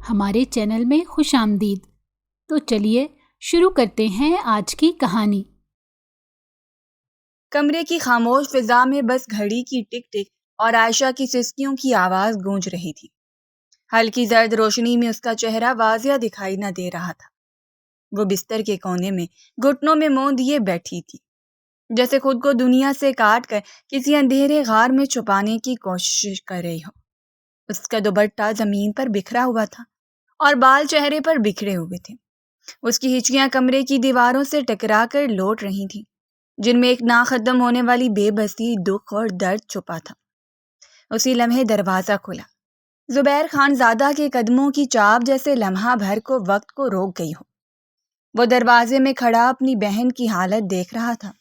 ہمارے چینل میں خوش آمدید۔ تو چلیے شروع کرتے ہیں آج کی کہانی۔ کمرے کی خاموش فضا میں بس گھڑی کی ٹک ٹک اور عائشہ کی سسکیوں کی آواز گونج رہی تھی۔ ہلکی زرد روشنی میں اس کا چہرہ واضح دکھائی نہ دے رہا تھا۔ وہ بستر کے کونے میں گھٹنوں میں منہ دیے بیٹھی تھی، جیسے خود کو دنیا سے کاٹ کر کسی اندھیرے غار میں چھپانے کی کوشش کر رہی ہو۔ اس کا دوپٹہ زمین پر بکھرا ہوا تھا اور بال چہرے پر بکھرے ہوئے تھے۔ اس کی ہچکیاں کمرے کی دیواروں سے ٹکرا کر لوٹ رہی تھیں، جن میں ایک نہ ختم ہونے والی بے بسی، دکھ اور درد چھپا تھا۔ اسی لمحے دروازہ کھلا۔ زبیر خان زادہ کے قدموں کی چاپ جیسے لمحہ بھر کو وقت کو روک گئی ہو۔ وہ دروازے میں کھڑا اپنی بہن کی حالت دیکھ رہا تھا۔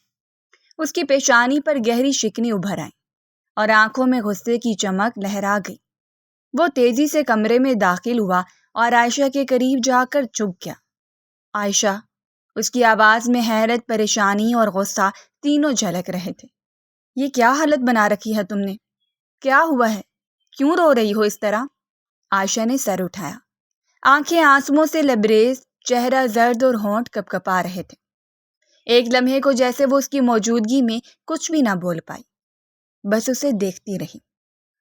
اس کی پیشانی پر گہری شکنیں ابھر آئیں اور آنکھوں میں غصے کی چمک لہرا گئی۔ وہ تیزی سے کمرے میں داخل ہوا اور عائشہ کے قریب جا کر چپ گیا۔ عائشہ، اس کی آواز میں حیرت، پریشانی اور غصہ تینوں جھلک رہے تھے۔ یہ کیا حالت بنا رکھی ہے تم نے؟ کیا ہوا ہے؟ کیوں رو رہی ہو اس طرح؟ عائشہ نے سر اٹھایا، آنکھیں آنسوؤں سے لبریز، چہرہ زرد اور ہونٹ کپکپا رہے تھے۔ ایک لمحے کو جیسے وہ اس کی موجودگی میں کچھ بھی نہ بول پائی، بس اسے دیکھتی رہی۔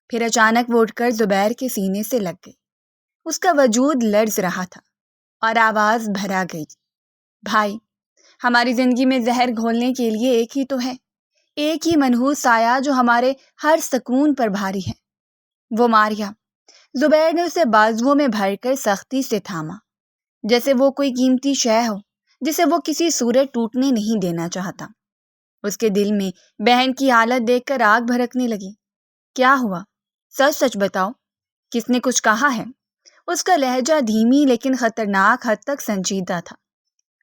پھر اچانک وہ اٹھ کر زبیر کے سینے سے لگ گئی۔ اس کا وجود لرز رہا تھا اور آواز بھرا گئی، بھائی، ہماری زندگی میں زہر گھولنے کے لیے ایک ہی تو ہے، ایک ہی منحوس سایہ جو ہمارے ہر سکون پر بھاری ہے، وہ ماریا۔ زبیر نے اسے بازوؤں میں بھر کر سختی سے تھاما، جیسے وہ کوئی قیمتی شے ہو جسے وہ کسی صورت ٹوٹنے نہیں دینا چاہتا۔ اس کے دل میں بہن کی حالت دیکھ کر آگ بھڑکنے لگی۔ کیا ہوا؟ سچ سچ بتاؤ، کس نے کچھ کہا ہے؟ اس کا لہجہ دھیمی لیکن خطرناک حد تک سنجیدہ تھا۔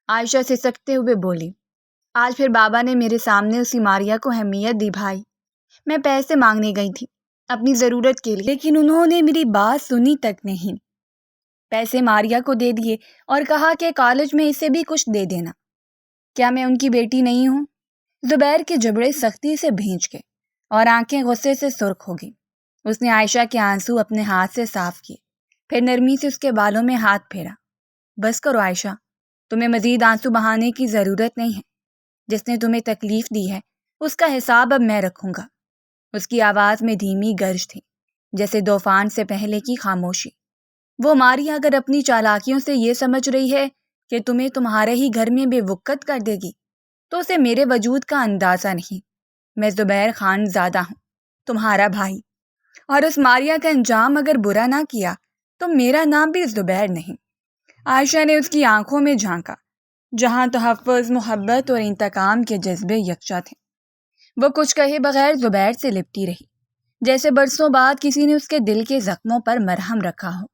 عائشہ سسکتے ہوئے بولی، آج پھر بابا نے میرے سامنے اسی ماریا کو اہمیت دی بھائی۔ میں پیسے مانگنے گئی تھی اپنی ضرورت کے لیے، لیکن انہوں نے میری بات سنی تک نہیں۔ پیسے ماریا کو دے دیے اور کہا کہ کالج میں اسے بھی کچھ دے دینا۔ کیا میں ان کی بیٹی نہیں ہوں؟ زبیر کے جبڑے سختی سے بھینچ گئے اور آنکھیں غصے سے سرخ ہو گئی۔ اس نے عائشہ کے آنسو اپنے ہاتھ سے صاف کیے، پھر نرمی سے اس کے بالوں میں ہاتھ پھیرا۔ بس کرو عائشہ، تمہیں مزید آنسو بہانے کی ضرورت نہیں ہے۔ جس نے تمہیں تکلیف دی ہے اس کا حساب اب میں رکھوں گا۔ اس کی آواز میں دھیمی گرج تھی، جیسے طوفان سے پہلے کی خاموشی۔ وہ ماریا اگر اپنی چالاکیوں سے یہ سمجھ رہی ہے کہ تمہیں تمہارے ہی گھر میں بے وقت کر دے گی تو اسے میرے وجود کا اندازہ نہیں۔ میں زبیر خان زادہ ہوں، تمہارا بھائی، اور اس ماریا کا انجام اگر برا نہ کیا تو میرا نام بھی زبیر نہیں۔ عائشہ نے اس کی آنکھوں میں جھانکا، جہاں تحفظ، محبت اور انتقام کے جذبے یکجا تھے۔ وہ کچھ کہے بغیر زبیر سے لپٹی رہی، جیسے برسوں بعد کسی نے اس کے دل کے زخموں پر مرہم رکھا ہو۔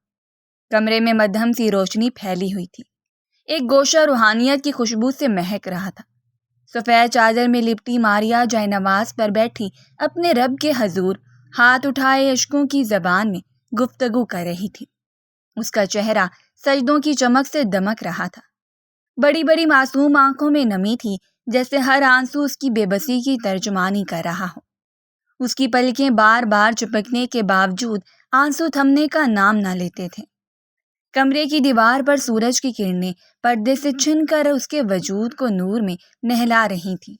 کمرے میں مدھم سی روشنی پھیلی ہوئی تھی، ایک گوشہ روحانیت کی خوشبو سے مہک رہا تھا۔ سفید چادر میں لپٹی ماریا جائے نماز پر بیٹھی اپنے رب کے حضور ہاتھ اٹھائے اشکوں کی زبان میں گفتگو کر رہی تھی۔ اس کا چہرہ سجدوں کی چمک سے دمک رہا تھا۔ بڑی بڑی معصوم آنکھوں میں نمی تھی، جیسے ہر آنسو اس کی بے بسی کی ترجمانی کر رہا ہو۔ اس کی پلکیں بار بار چپکنے کے باوجود آنسو تھمنے کا نام نہ لیتے تھے۔ کمرے کی دیوار پر سورج کی کرنیں پردے سے چھن کر اس کے وجود کو نور میں نہلا رہی تھیں،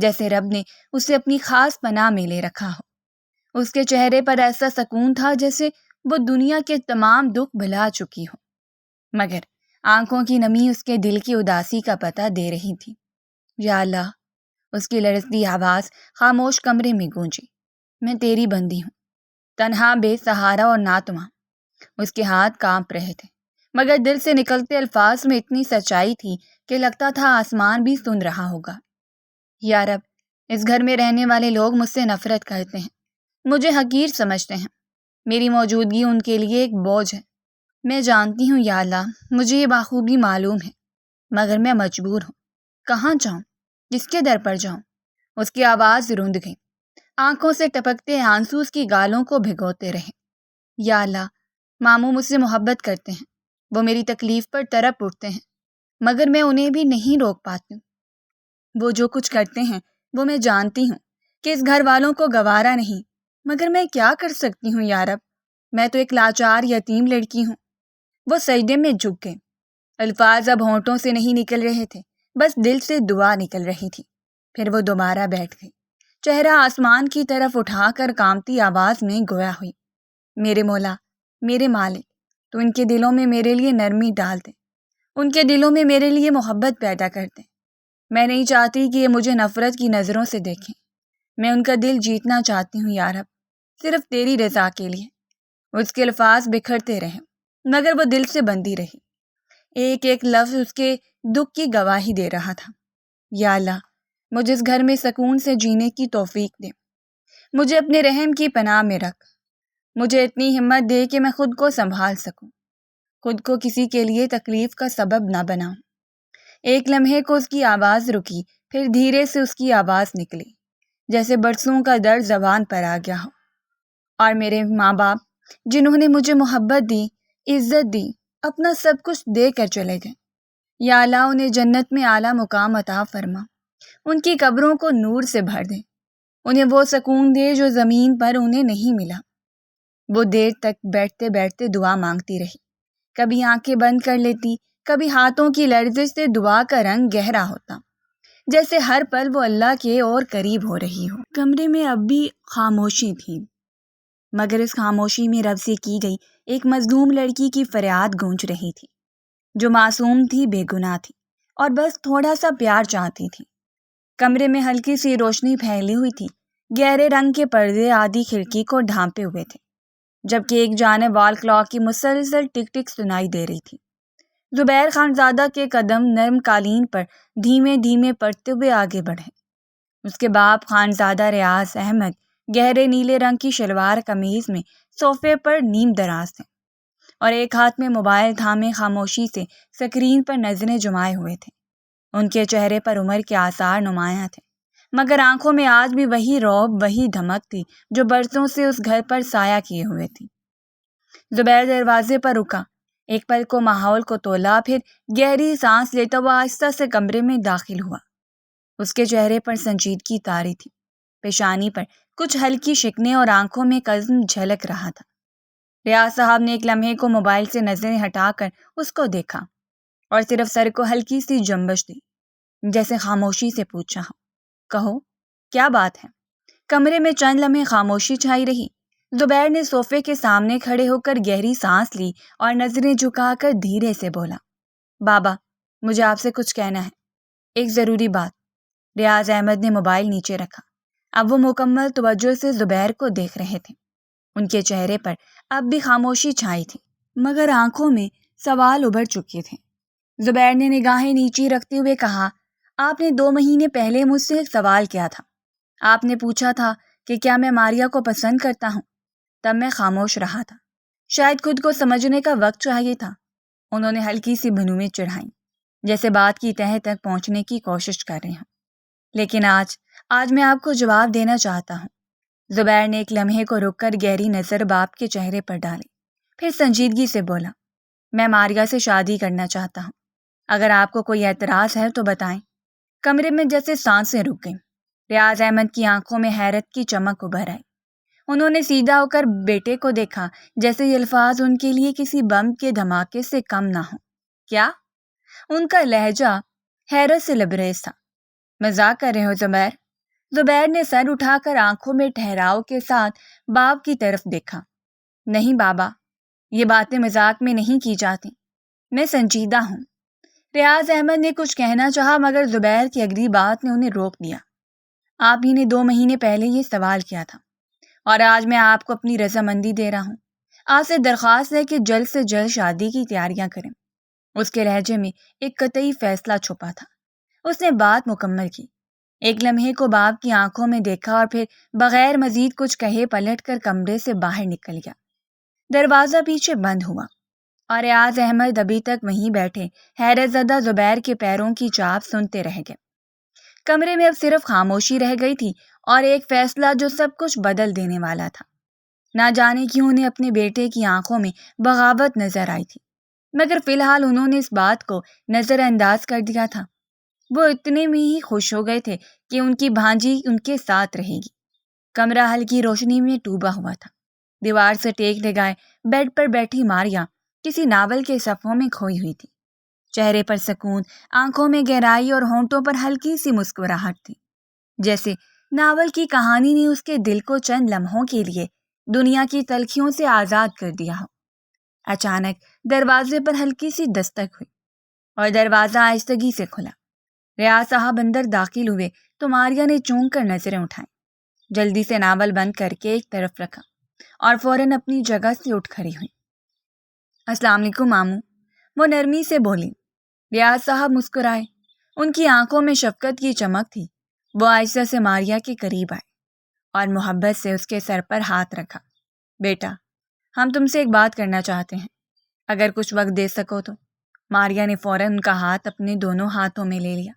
جیسے رب نے اسے اپنی خاص پناہ میں لے رکھا ہو۔ اس کے چہرے پر ایسا سکون تھا جیسے وہ دنیا کے تمام دکھ بھلا چکی ہو، مگر آنکھوں کی نمی اس کے دل کی اداسی کا پتہ دے رہی تھی۔ یا اللہ، اس کی لرزتی آواز خاموش کمرے میں گونجی، میں تیری بندی ہوں، تنہا، بے سہارا اور ناتواں۔ اس کے ہاتھ کانپ رہے تھے، مگر دل سے نکلتے الفاظ میں اتنی سچائی تھی کہ لگتا تھا آسمان بھی سن رہا ہوگا۔ یا رب، اس گھر میں رہنے والے لوگ مجھ سے نفرت کرتے ہیں، مجھے حقیر سمجھتے ہیں، میری موجودگی ان کے لیے ایک بوجھ ہے۔ میں جانتی ہوں یا اللہ، مجھے یہ بخوبی معلوم ہے، مگر میں مجبور ہوں۔ کہاں جاؤں؟ کس کے در پر جاؤں؟ اس کی آواز رند گئی، آنکھوں سے ٹپکتے آنسو اس کی گالوں کو بھگوتے رہے۔ یا اللہ، ماموں مجھ سے محبت کرتے ہیں، وہ میری تکلیف پر تڑپ اٹھتے ہیں، مگر میں انہیں بھی نہیں روک پاتی ہوں۔ وہ جو کچھ کرتے ہیں وہ میں جانتی ہوں کہ اس گھر والوں کو گوارا نہیں، مگر میں کیا کر سکتی ہوں یا رب؟ میں تو ایک لاچار یتیم لڑکی ہوں۔ وہ سجدے میں جھک گئے۔ الفاظ اب ہونٹوں سے نہیں نکل رہے تھے، بس دل سے دعا نکل رہی تھی۔ پھر وہ دوبارہ بیٹھ گئی، چہرہ آسمان کی طرف اٹھا کر کانپتی آواز میں گویا ہوئی، میرے مولا، میرے مالک، تو ان کے دلوں میں میرے لیے نرمی ڈال دے، ان کے دلوں میں میرے لیے محبت پیدا کر دے۔ میں نہیں چاہتی کہ یہ مجھے نفرت کی نظروں سے دیکھیں، میں ان کا دل جیتنا چاہتی ہوں یا رب، صرف تیری رضا کے لیے۔ اس کے الفاظ بکھرتے رہے مگر وہ دل سے بندی رہی، ایک ایک لفظ اس کے دکھ کی گواہی دے رہا تھا۔ یا اللہ، مجھے اس گھر میں سکون سے جینے کی توفیق دے، مجھے اپنے رحم کی پناہ میں رکھ، مجھے اتنی ہمت دے کہ میں خود کو سنبھال سکوں، خود کو کسی کے لیے تکلیف کا سبب نہ بناؤں۔ ایک لمحے کو اس کی آواز رکی، پھر دھیرے سے اس کی آواز نکلی، جیسے برسوں کا درد زبان پر آ گیا ہو۔ اور میرے ماں باپ جنہوں نے مجھے محبت دی، عزت دی، اپنا سب کچھ دے کر چلے گئے، یا اللہ انہیں جنت میں اعلیٰ مقام عطا فرما، ان کی قبروں کو نور سے بھر دے، انہیں وہ سکون دے جو زمین پر انہیں نہیں ملا۔ وہ دیر تک بیٹھتے بیٹھتے دعا مانگتی رہی، کبھی آنکھیں بند کر لیتی، کبھی ہاتھوں کی لرزش سے دعا کا رنگ گہرا ہوتا، جیسے ہر پل وہ اللہ کے اور قریب ہو رہی ہو۔ کمرے میں اب بھی خاموشی تھی، مگر اس خاموشی میں رب سے کی گئی ایک مظلوم لڑکی کی فریاد گونج رہی تھی، جو معصوم تھی، بے گناہ تھی، اور بس تھوڑا سا پیار چاہتی تھی۔ کمرے میں ہلکی سی روشنی پھیلی ہوئی تھی، گہرے رنگ کے پردے آدھی کھڑکی کو ڈھانپے ہوئے تھے، جبکہ ایک جانب وال کلاک کی مسلسل ٹک ٹک سنائی دے رہی تھی۔ زبیر خانزادہ کے قدم نرم قالین پر دھیمے دھیمے پڑتے ہوئے آگے بڑھے۔ اس کے باپ خانزادہ ریاض احمد گہرے نیلے رنگ کی شلوار قمیض میں صوفے پر نیم دراز تھے، اور ایک ہاتھ میں موبائل تھامے خاموشی سے سکرین پر نظریں جمائے ہوئے تھے۔ ان کے چہرے پر عمر کے آثار نمایاں تھے، مگر آنکھوں میں آج بھی وہی رعب، وہی دھمک تھی جو برسوں سے اس گھر پر سایہ کیے ہوئے تھی۔ زبیر دروازے پر رکا، ایک پل کو ماحول کو تولا، پھر گہری سانس لیتا ہوا آہستہ سے کمرے میں داخل ہوا۔ اس کے چہرے پر سنجیدگی طاری تھی، پیشانی پر کچھ ہلکی شکنیں اور آنکھوں میں قزم جھلک رہا تھا۔ ریاض صاحب نے ایک لمحے کو موبائل سے نظریں ہٹا کر اس کو دیکھا اور صرف سر کو ہلکی سی جنبش دی، جیسے خاموشی سے پوچھا ہو، کہو کیا بات ہے؟ کمرے میں چند لمحے خاموشی چھائی رہی۔ زبیر نے صوفے کے سامنے کھڑے ہو کر گہری سانس لی اور نظریں جھکا کر دھیرے سے بولا، بابا، مجھے آپ سے کچھ کہنا ہے، ایک ضروری بات۔ ریاض احمد نے موبائل نیچے رکھا، اب وہ مکمل توجہ سے زبیر کو دیکھ رہے تھے۔ ان کے چہرے پر اب بھی خاموشی چھائی تھی، مگر آنکھوں میں سوال ابھر چکے تھے۔ زبیر نے نگاہیں نیچی رکھتے ہوئے کہا، آپ نے 2 مہینے پہلے مجھ سے ایک سوال کیا تھا، آپ نے پوچھا تھا کہ کیا میں ماریا کو پسند کرتا ہوں، تب میں خاموش رہا تھا، شاید خود کو سمجھنے کا وقت چاہیے تھا۔ انہوں نے ہلکی سی بھنویں چڑھائیں، جیسے بات کی تہہ تک پہنچنے کی کوشش کر رہے ہوں۔ لیکن آج میں آپ کو جواب دینا چاہتا ہوں۔ زبیر نے ایک لمحے کو رک کر گہری نظر باپ کے چہرے پر ڈالی، پھر سنجیدگی سے بولا، میں ماریا سے شادی کرنا چاہتا ہوں، اگر آپ کو کوئی اعتراض ہے تو بتائیں۔ کمرے میں جیسے سانسیں رک گئیں۔ ریاض احمد کی آنکھوں میں حیرت کی چمک ابھر آئی۔ انہوں نے سیدھا ہو کر بیٹے کو دیکھا، جیسے یہ الفاظ ان کے لیے کسی بم کے دھماکے سے کم نہ ہوں۔ کیا؟ ان کا لہجہ حیرت سے لبریز تھا۔ مذاق کر رہے ہو زبیر؟ زبیر نے سر اٹھا کر آنکھوں میں ٹھہراؤ کے ساتھ باپ کی طرف دیکھا۔ نہیں بابا، یہ باتیں مذاق میں نہیں کی جاتی، میں سنجیدہ ہوں۔ ریاض احمد نے کچھ کہنا چاہا، مگر زبیر کی اگلی بات نے انہیں روک دیا۔ آپ ہی نے 2 مہینے پہلے یہ سوال کیا تھا، اور آج میں آپ کو اپنی رضامندی دے رہا ہوں۔ آپ سے درخواست ہے کہ جلد سے جلد شادی کی تیاریاں کریں۔ اس کے لہجے میں ایک قطعی فیصلہ چھپا تھا۔ اس نے بات مکمل کی، ایک لمحے کو باپ کی آنکھوں میں دیکھا اور پھر بغیر مزید کچھ کہے پلٹ کر کمرے سے باہر نکل گیا۔ دروازہ پیچھے بند ہوا اور ریاض احمد ابھی تک وہیں بیٹھے حیرت زدہ زبیر کے پیروں کی چاپ سنتے رہ گئے۔ کمرے میں اب صرف خاموشی رہ گئی تھی اور ایک فیصلہ جو سب کچھ بدل دینے والا تھا۔ نہ جانے کیوں انہیں اپنے بیٹے کی آنکھوں میں بغاوت نظر آئی تھی، مگر فی الحال انہوں نے اس بات کو نظر انداز کر دیا تھا۔ وہ اتنے میں ہی خوش ہو گئے تھے کہ ان کی بھانجی ان کے ساتھ رہے گی۔ کمرہ ہلکی روشنی میں ڈوبا ہوا تھا۔ دیوار سے ٹیک لگائے بیڈ پر بیٹھی ماریا کسی ناول کے صفحوں میں کھوئی ہوئی تھی۔ چہرے پر سکون، آنکھوں میں گہرائی اور ہونٹوں پر ہلکی سی مسکراہٹ تھی، جیسے ناول کی کہانی نے اس کے دل کو چند لمحوں کے لیے دنیا کی تلخیوں سے آزاد کر دیا ہو۔ اچانک دروازے پر ہلکی سی دستک ہوئی اور دروازہ آہستگی سے کھلا۔ ریاض صاحب اندر داخل ہوئے تو ماریا نے چونک کر نظریں اٹھائیں، جلدی سے ناول بند کر کے ایک طرف رکھا اور فوراً اپنی جگہ سے اٹھ کھڑی ہوئی۔ السلام علیکم ماموں، وہ نرمی سے بولی۔ ریاض صاحب مسکرائے، ان کی آنکھوں میں شفقت کی چمک تھی۔ وہ آہستہ سے ماریا کے قریب آئے اور محبت سے اس کے سر پر ہاتھ رکھا۔ بیٹا، ہم تم سے ایک بات کرنا چاہتے ہیں، اگر کچھ وقت دے سکو تو۔ ماریا نے فوراً ان کا ہاتھ اپنے دونوں ہاتھوں میں لے لیا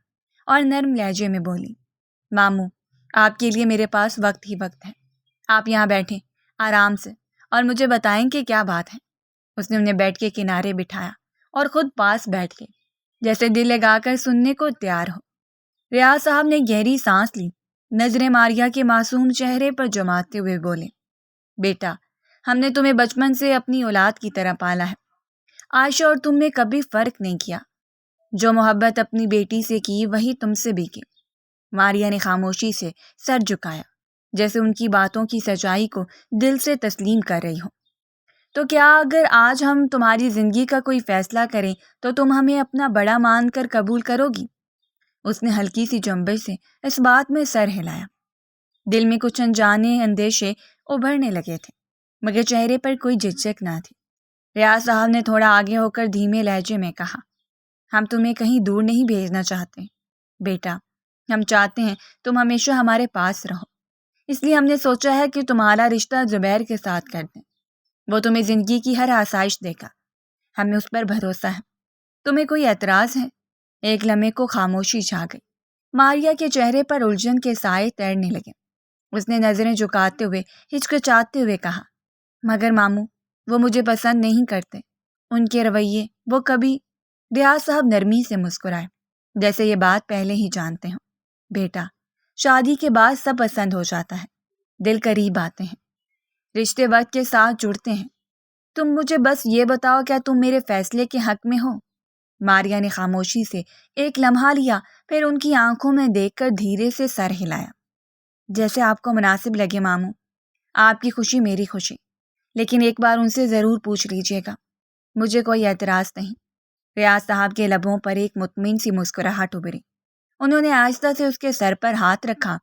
اور نرم لہجے میں بولی، ماموں، آپ کے لیے میرے پاس وقت ہی وقت ہے۔ آپ یہاں بیٹھیں آرام سے اور مجھے بتائیں کہ کیا بات ہے۔ اس نے انہیں بیڈ کے کنارے بٹھایا اور خود پاس بیٹھ گئی، جیسے دل لگا کر سننے کو تیار ہو۔ ریاض صاحب نے گہری سانس لی، نظریں ماریا کے معصوم چہرے پر جماتے ہوئے بولے، بیٹا، ہم نے تمہیں بچپن سے اپنی اولاد کی طرح پالا ہے۔ عائشہ اور تم میں کبھی فرق نہیں کیا۔ جو محبت اپنی بیٹی سے کی وہی تم سے بھی کی۔ ماریا نے خاموشی سے سر جھکایا، جیسے ان کی باتوں کی سچائی کو دل سے تسلیم کر رہی ہو۔ تو کیا اگر آج ہم تمہاری زندگی کا کوئی فیصلہ کریں تو تم ہمیں اپنا بڑا مان کر قبول کرو گی؟ اس نے ہلکی سی جنبش سے اس بات میں سر ہلایا۔ دل میں کچھ انجانے اندیشے ابھرنے لگے تھے، مگر چہرے پر کوئی جھجک نہ تھی۔ ریاض صاحب نے تھوڑا آگے ہو کر دھیمے لہجے میں کہا، ہم تمہیں کہیں دور نہیں بھیجنا چاہتے بیٹا، ہم چاہتے ہیں تم ہمیشہ ہمارے پاس رہو۔ اس لیے ہم نے سوچا ہے کہ تمہارا رشتہ زبیر کے ساتھ کر دیں۔ وہ تمہیں زندگی کی ہر آسائش دے گا، ہمیں اس پر بھروسہ ہے۔ تمہیں کوئی اعتراض ہے؟ ایک لمحے کو خاموشی چھا گئی۔ ماریا کے چہرے پر الجھن کے سائے تیرنے لگے۔ اس نے نظریں جھکاتے ہوئے ہچکچاتے ہوئے کہا، مگر ماموں، وہ مجھے پسند نہیں کرتے، ان کے رویے، وہ کبھی… ریاض صاحب نرمی سے مسکرائے، جیسے یہ بات پہلے ہی جانتے ہوں۔ بیٹا، شادی کے بعد سب پسند ہو جاتا ہے، دل قریب آتے ہیں، رشتے وقت کے ساتھ جڑتے ہیں۔ تم مجھے بس یہ بتاؤ، کیا تم میرے فیصلے کے حق میں ہو؟ ماریا نے خاموشی سے ایک لمحہ لیا، پھر ان کی آنکھوں میں دیکھ کر دھیرے سے سر ہلایا۔ جیسے آپ کو مناسب لگے ماموں، آپ کی خوشی میری خوشی، لیکن ایک بار ان سے ضرور پوچھ لیجیے گا۔ مجھے کوئی اعتراض نہیں۔ ریاض صاحب کے لبوں پر ایک مطمئن سی مسکراہٹ ابھری۔ انہوں نے آہستہ سے اس کے سر پر ہاتھ رکھا،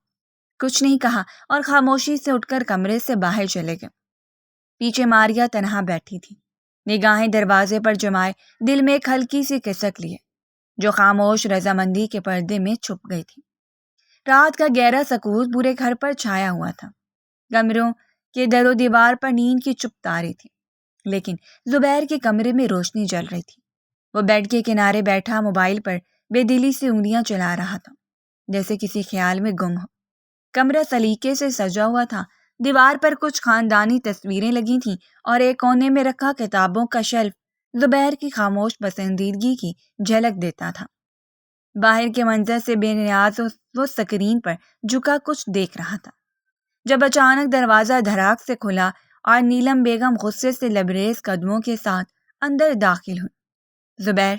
کچھ نہیں کہا اور خاموشی سے اٹھ کر کمرے سے باہر چلے گئے۔ پیچھے ماریا تنہا بیٹھی تھی، نگاہیں دروازے پر جمائے، دل میں ایک ہلکی سی کھسک لیے جو خاموش رضامندی کے پردے میں چھپ گئی تھی۔ رات کا گہرا سکون پورے گھر پر چھایا ہوا تھا۔ کمروں کے در و دیوار پر نیند کی چپ تاری تھی، لیکن زبیر کے کمرے میں روشنی جل رہی تھی۔ وہ بیڈ کے کنارے بیٹھا موبائل پر بے دلی سے انگلیاں چلا رہا تھا، جیسے کسی خیال میں گم ہو۔ کمرہ سلیقے سے سجا ہوا تھا، دیوار پر کچھ خاندانی تصویریں لگی تھیں اور ایک کونے میں رکھا کتابوں کا شیلف زبیر کی خاموش پسندیدگی کی جھلک دیتا تھا۔ باہر کے منظر سے بے نیاز وہ اسکرین پر جھکا کچھ دیکھ رہا تھا، جب اچانک دروازہ دھڑاک سے کھلا اور نیلم بیگم غصے سے لبریز قدموں کے ساتھ اندر داخل ہوئی۔ زبیر،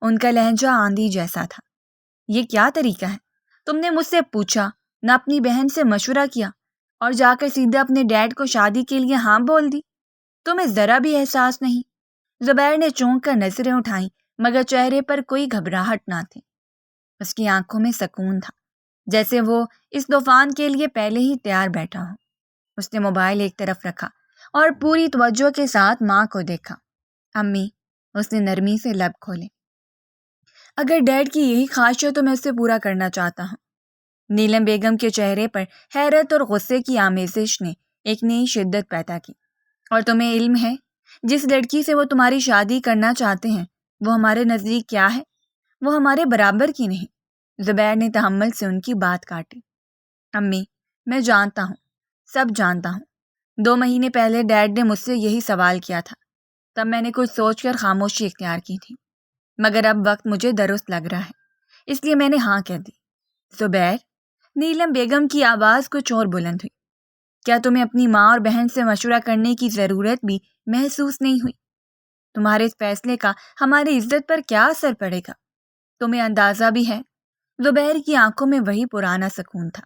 ان کا لہجہ آندھی جیسا تھا، یہ کیا طریقہ ہے؟ تم نے مجھ سے پوچھا نہ، اپنی بہن سے مشورہ کیا اور جا کر سیدھا اپنے ڈیڈ کو شادی کے لیے ہاں بول دی؟ تمہیں ذرا بھی احساس نہیں؟ زبیر نے چونک کر نظریں اٹھائیں، مگر چہرے پر کوئی گھبراہٹ نہ تھی۔ اس کی آنکھوں میں سکون تھا، جیسے وہ اس طوفان کے لیے پہلے ہی تیار بیٹھا ہو۔ اس نے موبائل ایک طرف رکھا اور پوری توجہ کے ساتھ ماں کو دیکھا۔ امی، اس نے نرمی سے لب کھولے، اگر ڈیڈ کی یہی خواہش ہے تو میں اسے پورا کرنا چاہتا ہوں۔ نیلم بیگم کے چہرے پر حیرت اور غصے کی آمیزش نے ایک نئی شدت پیدا کی۔ اور تمہیں علم ہے جس لڑکی سے وہ تمہاری شادی کرنا چاہتے ہیں وہ ہمارے نزدیک کیا ہے؟ وہ ہمارے برابر کی نہیں۔ زبیر نے تحمل سے ان کی بات کاٹی۔ امی، میں جانتا ہوں، سب جانتا ہوں۔ 2 مہینے پہلے ڈیڈ نے مجھ سے یہی سوال کیا تھا، تب میں نے کچھ سوچ کر خاموشی اختیار کی تھی، مگر اب وقت مجھے درست لگ رہا ہے، اس لیے میں نے ہاں کہہ دی۔ زبیر، نیلم بیگم کی آواز کچھ اور بلند ہوئی، کیا تمہیں اپنی ماں اور بہن سے مشورہ کرنے کی ضرورت بھی محسوس نہیں ہوئی؟ تمہارے اس فیصلے کا ہماری عزت پر کیا اثر پڑے گا؟ تمہیں اندازہ بھی ہے؟ زبیر کی آنکھوں میں وہی پرانا سکون تھا،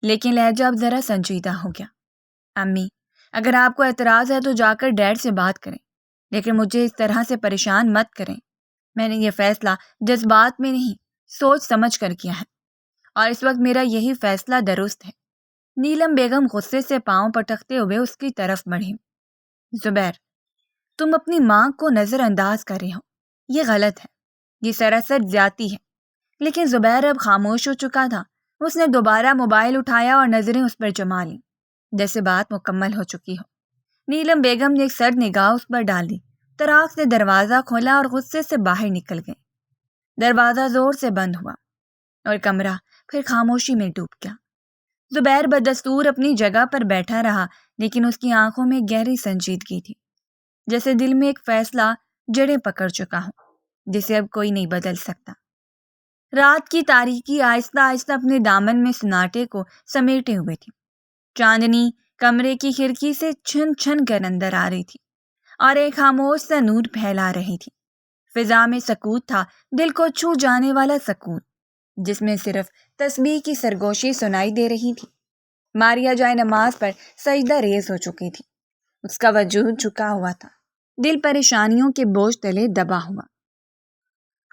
لیکن لہجہ اب ذرا سنجیدہ ہو گیا۔ امی، اگر آپ کو اعتراض ہے تو جا کر ڈیڈ سے بات کریں، لیکن مجھے اس طرح سے پریشان مت کریں۔ میں نے یہ فیصلہ جذبات میں نہیں، سوچ سمجھ کر کیا ہے، اور اس وقت میرا یہی فیصلہ درست ہے۔ نیلم بیگم غصے سے پاؤں پٹکتے ہوئے اس کی طرف بڑھی۔ زبیر، تم اپنی ماں کو نظر انداز کر رہے ہو، یہ غلط ہے، یہ سراسر زیادتی ہے۔ لیکن زبیر اب خاموش ہو چکا تھا۔ اس نے دوبارہ موبائل اٹھایا اور نظریں اس پر جما لیں، جیسے بات مکمل ہو چکی ہو۔ نیلم بیگم نے ایک سرد نگاہ اس پر ڈال دی، تراک سے دروازہ کھولا اور غصے سے باہر نکل گئے۔ دروازہ زور سے بند ہوا اور کمرہ پھر خاموشی میں ڈوب گیا۔ زبیر بدستور اپنی جگہ پر بیٹھا رہا، لیکن اس کی آنکھوں میں گہری سنجیدگی تھی، جیسے دل میں ایک فیصلہ جڑیں پکڑ چکا ہو جسے اب کوئی نہیں بدل سکتا۔ رات کی تاریکی آہستہ آہستہ اپنے دامن میں سناٹے کو سمیٹے ہوئے تھی۔ چاندنی کمرے کی کھڑکی سے چھن چھن کر اندر آ رہی تھی اور ایک خاموش سا نور پھیلا رہی تھی۔ فضا میں سکوت تھا، دل کو چھو جانے والا سکوت، جس میں صرف تسبیح کی سرگوشی سنائی دے رہی تھی۔ ماریا جائے نماز پر سجدہ ریز ہو چکی تھی، اس کا وجود جھکا ہوا تھا، دل پریشانیوں کے بوجھ تلے دبا ہوا،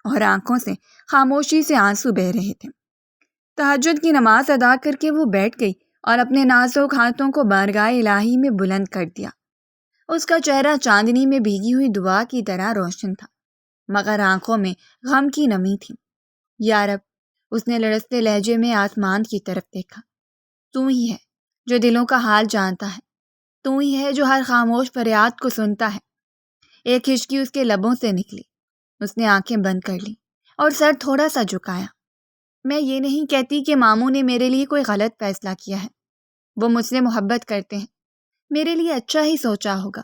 اور آنکھوں سے خاموشی سے آنسو بہہ رہے تھے۔ تہجد کی نماز ادا کر کے وہ بیٹھ گئی اور اپنے نازک ہاتھوں کو بارگاہ الہی میں بلند کر دیا۔ اس کا چہرہ چاندنی میں بھیگی ہوئی دعا کی طرح روشن تھا، مگر آنکھوں میں غم کی نمی تھی۔ یا رب، اس نے لرزتے لہجے میں آسمان کی طرف دیکھا۔ تو ہی ہے جو دلوں کا حال جانتا ہے، تو ہی ہے جو ہر خاموش فریاد کو سنتا ہے۔ ایک ہچکی اس کے لبوں سے نکلی، اس نے آنکھیں بند کر لی اور سر تھوڑا سا جھکایا۔ میں یہ نہیں کہتی کہ ماموں نے میرے لیے کوئی غلط فیصلہ کیا ہے، وہ مجھ سے محبت کرتے ہیں، میرے لیے اچھا ہی سوچا ہوگا،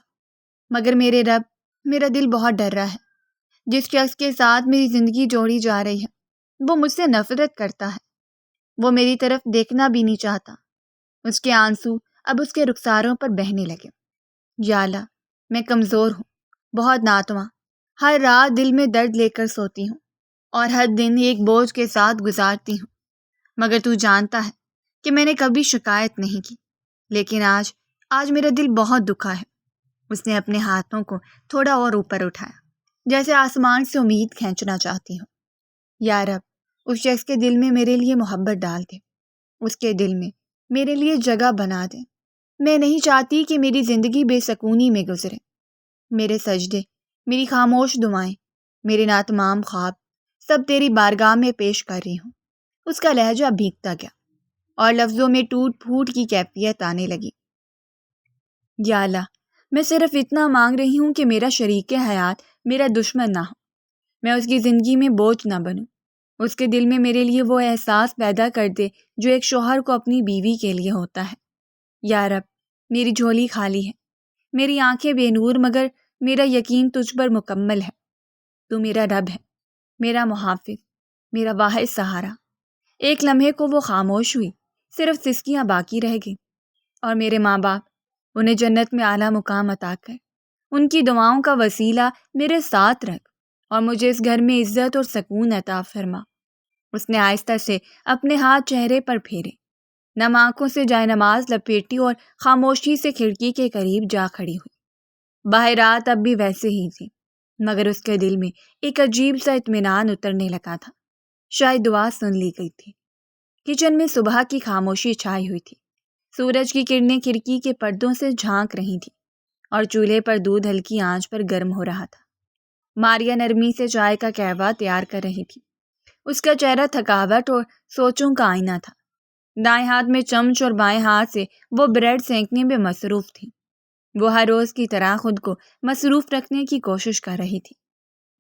مگر میرے رب، میرا دل بہت ڈر رہا ہے۔ جس شخص کے ساتھ میری زندگی جوڑی جا رہی ہے وہ مجھ سے نفرت کرتا ہے، وہ میری طرف دیکھنا بھی نہیں چاہتا۔ اس کے آنسو اب اس کے رخساروں پر بہنے لگے۔ یا اللہ، میں کمزور ہوں، بہت ناتواں، ہر رات دل میں درد لے کر سوتی ہوں اور ہر دن ایک بوجھ کے ساتھ گزارتی ہوں، مگر تو جانتا ہے کہ میں نے کبھی شکایت نہیں کی۔ لیکن آج میرا دل بہت دکھا ہے۔ اس نے اپنے ہاتھوں کو تھوڑا اور اوپر اٹھایا، جیسے آسمان سے امید کھینچنا چاہتی ہو۔ یا رب، اس شخص کے دل میں میرے لیے محبت ڈال دے، اس کے دل میں میرے لیے جگہ بنا دے۔ میں نہیں چاہتی کہ میری زندگی بے سکونی میں گزرے۔ میرے سجدے، میری خاموش دعائیں، میرے ناتمام خواب سب تیری بارگاہ میں پیش کر رہی ہوں۔ اس کا لہجہ بھیگتا گیا اور لفظوں میں ٹوٹ پھوٹ کی کیفیت آنے لگی۔ یا اللہ، میں صرف اتنا مانگ رہی ہوں کہ میرا شریک حیات میرا دشمن نہ ہو، میں اس کی زندگی میں بوجھ نہ بنوں، اس کے دل میں میرے لیے وہ احساس پیدا کر دے جو ایک شوہر کو اپنی بیوی کے لیے ہوتا ہے۔ یا رب، میری جھولی خالی ہے، میری آنکھیں بے نور، مگر میرا یقین تجھ پر مکمل ہے۔ تو میرا رب ہے، میرا محافظ، میرا واحد سہارا۔ ایک لمحے کو وہ خاموش ہوئی، صرف سسکیاں باقی رہ گئیں۔ اور میرے ماں باپ، انہیں جنت میں اعلیٰ مقام عطا کر، ان کی دعاؤں کا وسیلہ میرے ساتھ رکھ اور مجھے اس گھر میں عزت اور سکون عطا فرما۔ اس نے آہستہ سے اپنے ہاتھ چہرے پر پھیرے، نم آنکھوں سے جائے نماز لپیٹی اور خاموشی سے کھڑکی کے قریب جا کھڑی ہوئی۔ باہر رات اب بھی ویسے ہی تھی، مگر اس کے دل میں ایک عجیب سا اطمینان اترنے لگا تھا، شاید دعا سن لی گئی تھی۔ کچن میں صبح کی خاموشی چھائی ہوئی تھی، سورج کی کرنیں کھڑکی کے پردوں سے جھانک رہی تھیں اور چولہے پر دودھ ہلکی آنچ پر گرم ہو رہا تھا۔ ماریا نرمی سے چائے کا قہوہ تیار کر رہی تھی، اس کا چہرہ تھکاوٹ اور سوچوں کا آئینہ تھا۔ دائیں ہاتھ میں چمچ اور بائیں ہاتھ سے وہ بریڈ سینکنے میں مصروف تھی۔ وہ ہر روز کی طرح خود کو مصروف رکھنے کی کوشش کر رہی تھی،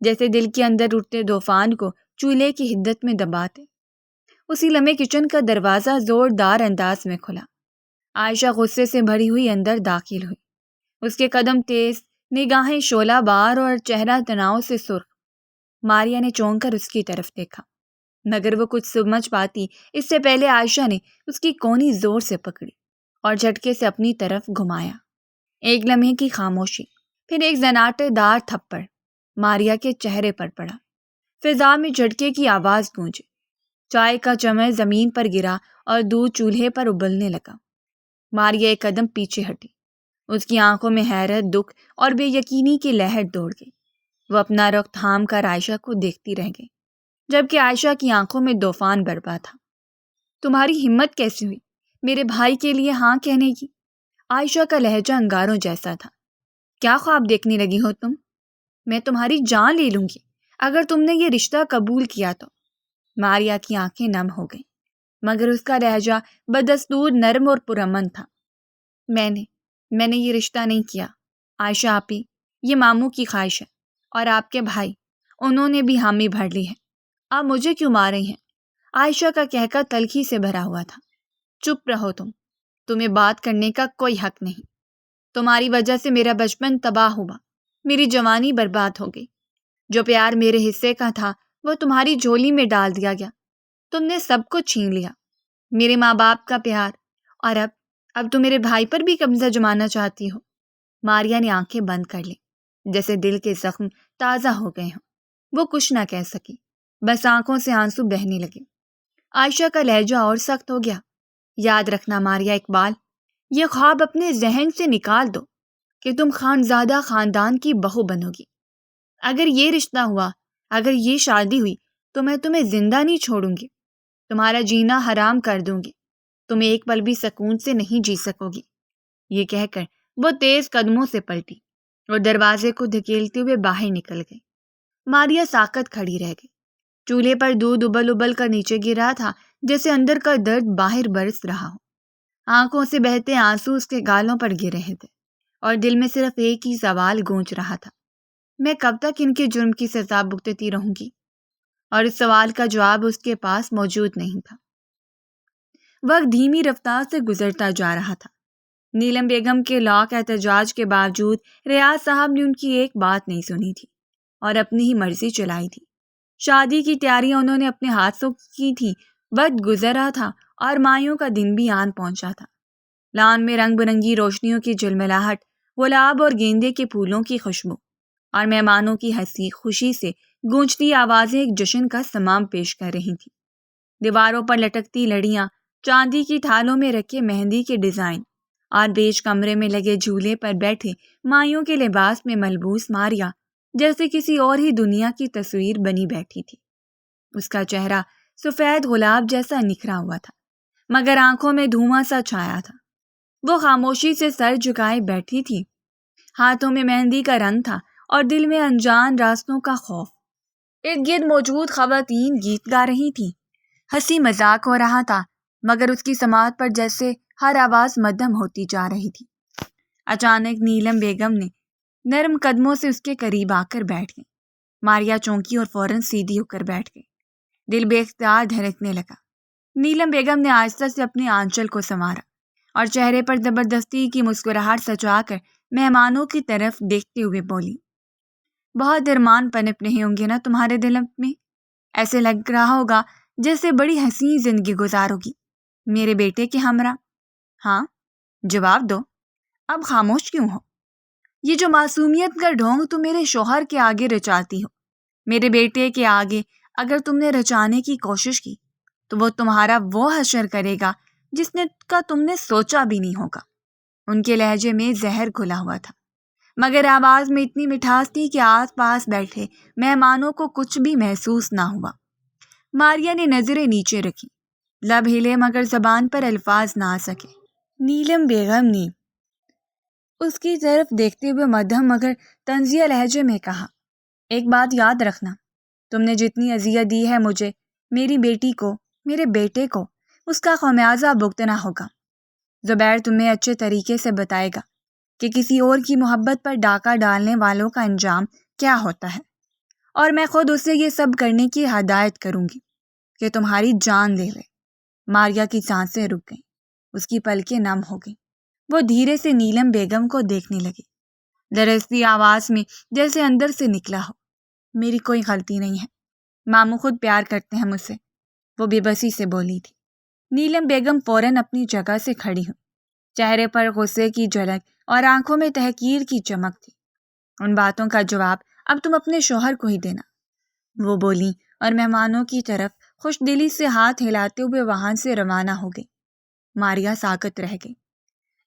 جیسے دل کے اندر اٹھتے طوفان کو چولہے کی حدت میں دباتے۔ اسی لمحے کچن کا دروازہ زوردار انداز میں کھلا۔ عائشہ غصے سے بھری ہوئی اندر داخل ہوئی، اس کے قدم تیز، نگاہیں شعلہ بار اور چہرہ تناؤ سے سرخ۔ ماریا نے چونک کر اس کی طرف دیکھا، مگر وہ کچھ سمجھ پاتی اس سے پہلے عائشہ نے اس کی کونی زور سے پکڑی اور جھٹکے سے اپنی طرف گھمایا۔ ایک لمحے کی خاموشی، پھر ایک زناٹے دار تھپڑ ماریا کے چہرے پر پڑا۔ فضا میں جھٹکے کی آواز گونجی، چائے کا چمچ زمین پر گرا اور دودھ چولہے پر ابلنے لگا۔ ماریا ایک قدم پیچھے ہٹی، اس کی آنکھوں میں حیرت، دکھ اور بے یقینی کی لہر دوڑ گئی۔ وہ اپنا رخ تھام کر عائشہ کو دیکھتی رہ گئی، جبکہ عائشہ کی آنکھوں میں طوفان برپا تھا۔ تمہاری ہمت کیسے ہوئی میرے بھائی کے لیے ہاں کہنے کی؟ عائشہ کا لہجہ انگاروں جیسا تھا۔ کیا خواب دیکھنے لگی ہو تم؟ میں تمہاری جان لے لوں گی اگر تم نے یہ رشتہ قبول کیا تو۔ ماریا کی آنکھیں نم ہو گئیں، مگر اس کا لہجہ بدستور نرم اور پرامن تھا۔ میں نے یہ رشتہ نہیں کیا عائشہ آپی، یہ ماموں کی خواہش ہے، اور آپ کے بھائی انہوں نے بھی حامی بھر لی ہے۔ آپ مجھے کیوں مار رہی ہیں؟ عائشہ کا کہکہ تلخی سے بھرا ہوا تھا۔ چپ رہو تمہیں بات کرنے کا کوئی حق نہیں۔ تمہاری وجہ سے میرا بچپن تباہ ہوا، میری جوانی برباد ہو گئی۔ جو پیار میرے حصے کا تھا وہ تمہاری جھولی میں ڈال دیا گیا، تم نے سب کچھ چھین لیا، میرے ماں باپ کا پیار، اور اب تم میرے بھائی پر بھی قبضہ جمانا چاہتی ہو۔ ماریا نے آنکھیں بند کر لی، جیسے دل کے زخم تازہ ہو گئے ہوں۔ وہ کچھ نہ کہہ سکی، بس آنکھوں سے آنسو بہنے لگے۔ عائشہ کا لہجہ اور سخت ہو گیا۔ یاد رکھنا ماریا اقبال، یہ خواب اپنے ذہن سے نکال دو کہ تم خانزادہ خاندان کی بہو بنو گی۔ اگر یہ رشتہ ہوا، اگر یہ شادی ہوئی تو میں تمہیں زندہ نہیں چھوڑوں گی، تمہارا جینا حرام کر دوں گی، تم ایک پل بھی سکون سے نہیں جی سکو گی۔ یہ کہہ کر وہ تیز قدموں سے پلٹی اور دروازے کو دھکیلتے ہوئے باہر نکل گئی۔ ماریا ساکت کھڑی رہ گئی۔ چولہے پر دودھ ابل ابل کر نیچے گر رہا تھا، جیسے اندر کا درد باہر برس رہا ہو۔ آنکھوں سے بہتے آنسو اس کے گالوں پر گر رہے تھے، اور دل میں صرف ایک ہی سوال گونج رہا تھا، میں کب تک ان کے جرم کی سزا بھگتتی رہوں گی؟ اور اس سوال کا جواب اس کے پاس موجود نہیں تھا۔ وقت دھیمی رفتار سے گزرتا جا رہا تھا۔ نیلم بیگم کے لاکھ احتجاج کے باوجود ریاض صاحب نے ان کی ایک بات نہیں سنی تھی اور اپنی ہی مرضی چلائی تھی۔ شادی کی تیاریاں انہوں نے اپنے ہاتھوں کی تھی۔ وقت گزر رہا تھا اور مایوں کا دن بھی آن پہنچا تھا۔ لان میں رنگ برنگی روشنیوں کی جلملاہٹ، گلاب اور گیندے کے پھولوں کی خوشبو، اور مہمانوں کی ہنسی خوشی سے گونجتی آوازیں ایک جشن کا سمام پیش کر رہی تھیں۔ دیواروں پر لٹکتی لڑیاں، چاندی کی تھالوں میں رکھے مہندی کے ڈیزائن، اور بیچ کمرے میں لگے جھولے پر بیٹھے مایوں کے لباس میں ملبوس ماریا جیسے کسی اور ہی دنیا کی تصویر بنی بیٹھی تھی۔ اس کا چہرہ سفید گلاب جیسا نکھرا ہوا تھا، مگر آنکھوں میں دھواں سا چھایا تھا۔ وہ خاموشی سے سر جھکائے بیٹھی تھی، ہاتھوں میں مہندی کا رنگ تھا اور دل میں انجان راستوں کا خوف۔ ارد گرد موجود خواتین گیت گا رہی تھیں، ہنسی مذاق ہو رہا تھا، مگر اس کی سماعت پر جیسے ہر آواز مدھم ہوتی جا رہی تھی۔ اچانک نیلم بیگم نے نرم قدموں سے اس کے قریب آ کر بیٹھ گئی۔ ماریا چونکی اور فوراً سیدھی ہو کر بیٹھ گئی۔ دل بے اختیار دھڑکنے لگا۔ نیلم بیگم نے آہستہ سے اپنے آنچل کو سنوارا اور چہرے پر زبردستی کی مسکراہٹ سجا کر مہمانوں کی طرف دیکھتے ہوئے بولی، بہت ارمان پنپ رہے ہوں گے نا تمہارے دل میں؟ ایسے لگ رہا ہوگا جیسے بڑی حسین زندگی گزارو گی میرے بیٹے کے ہمراہ۔ ہاں، جواب دو، اب خاموش کیوں ہو؟ یہ جو معصومیت کا ڈھونگ تم میرے شوہر کے آگے رچاتی ہو، میرے بیٹے کے آگے اگر تم نے رچانے کی کوشش کی تو وہ تمہارا وہ حشر کرے گا جس نے کا تم نے سوچا بھی نہیں ہوگا۔ ان کے لہجے میں زہر گھلا ہوا تھا، مگر آواز میں اتنی مٹھاس تھی کہ آس پاس بیٹھے مہمانوں کو کچھ بھی محسوس نہ ہوا۔ ماریا نے نظریں نیچے رکھی، لب ہلے مگر زبان پر الفاظ نہ آ سکے۔ نیلم بیگم نے اس کی طرف دیکھتے ہوئے مدھم مگر طنزیہ لہجے میں کہا، ایک بات یاد رکھنا، تم نے جتنی اذیت دی ہے مجھے، میری بیٹی کو، میرے بیٹے کو، اس کا خمیازہ بھگتنا ہوگا۔ زبیر تمہیں اچھے طریقے سے بتائے گا کہ کسی اور کی محبت پر ڈاکہ ڈالنے والوں کا انجام کیا ہوتا ہے، اور میں خود اسے یہ سب کرنے کی ہدایت کروں گی کہ تمہاری جان لے لے۔ ماریا کی سانسیں رک گئیں، اس کی پلکیں نم ہو گئیں۔ وہ دھیرے سے نیلم بیگم کو دیکھنے لگی، لرزتی آواز میں جیسے اندر سے نکلا ہو، میری کوئی غلطی نہیں ہے، ماموں خود پیار کرتے ہیں مجھ سے، وہ بے بسی سے بولی تھی۔ نیلم بیگم فوراً اپنی جگہ سے کھڑی ہوئی، چہرے پر غصے کی جھلک اور آنکھوں میں تحقیر کی چمک تھی۔ ان باتوں کا جواب اب تم اپنے شوہر کو ہی دینا، وہ بولی اور مہمانوں کی طرف خوش دلی سے ہاتھ ہلاتے ہوئے وہاں سے روانہ ہو گئی۔ ماریا ساکت رہ گئی۔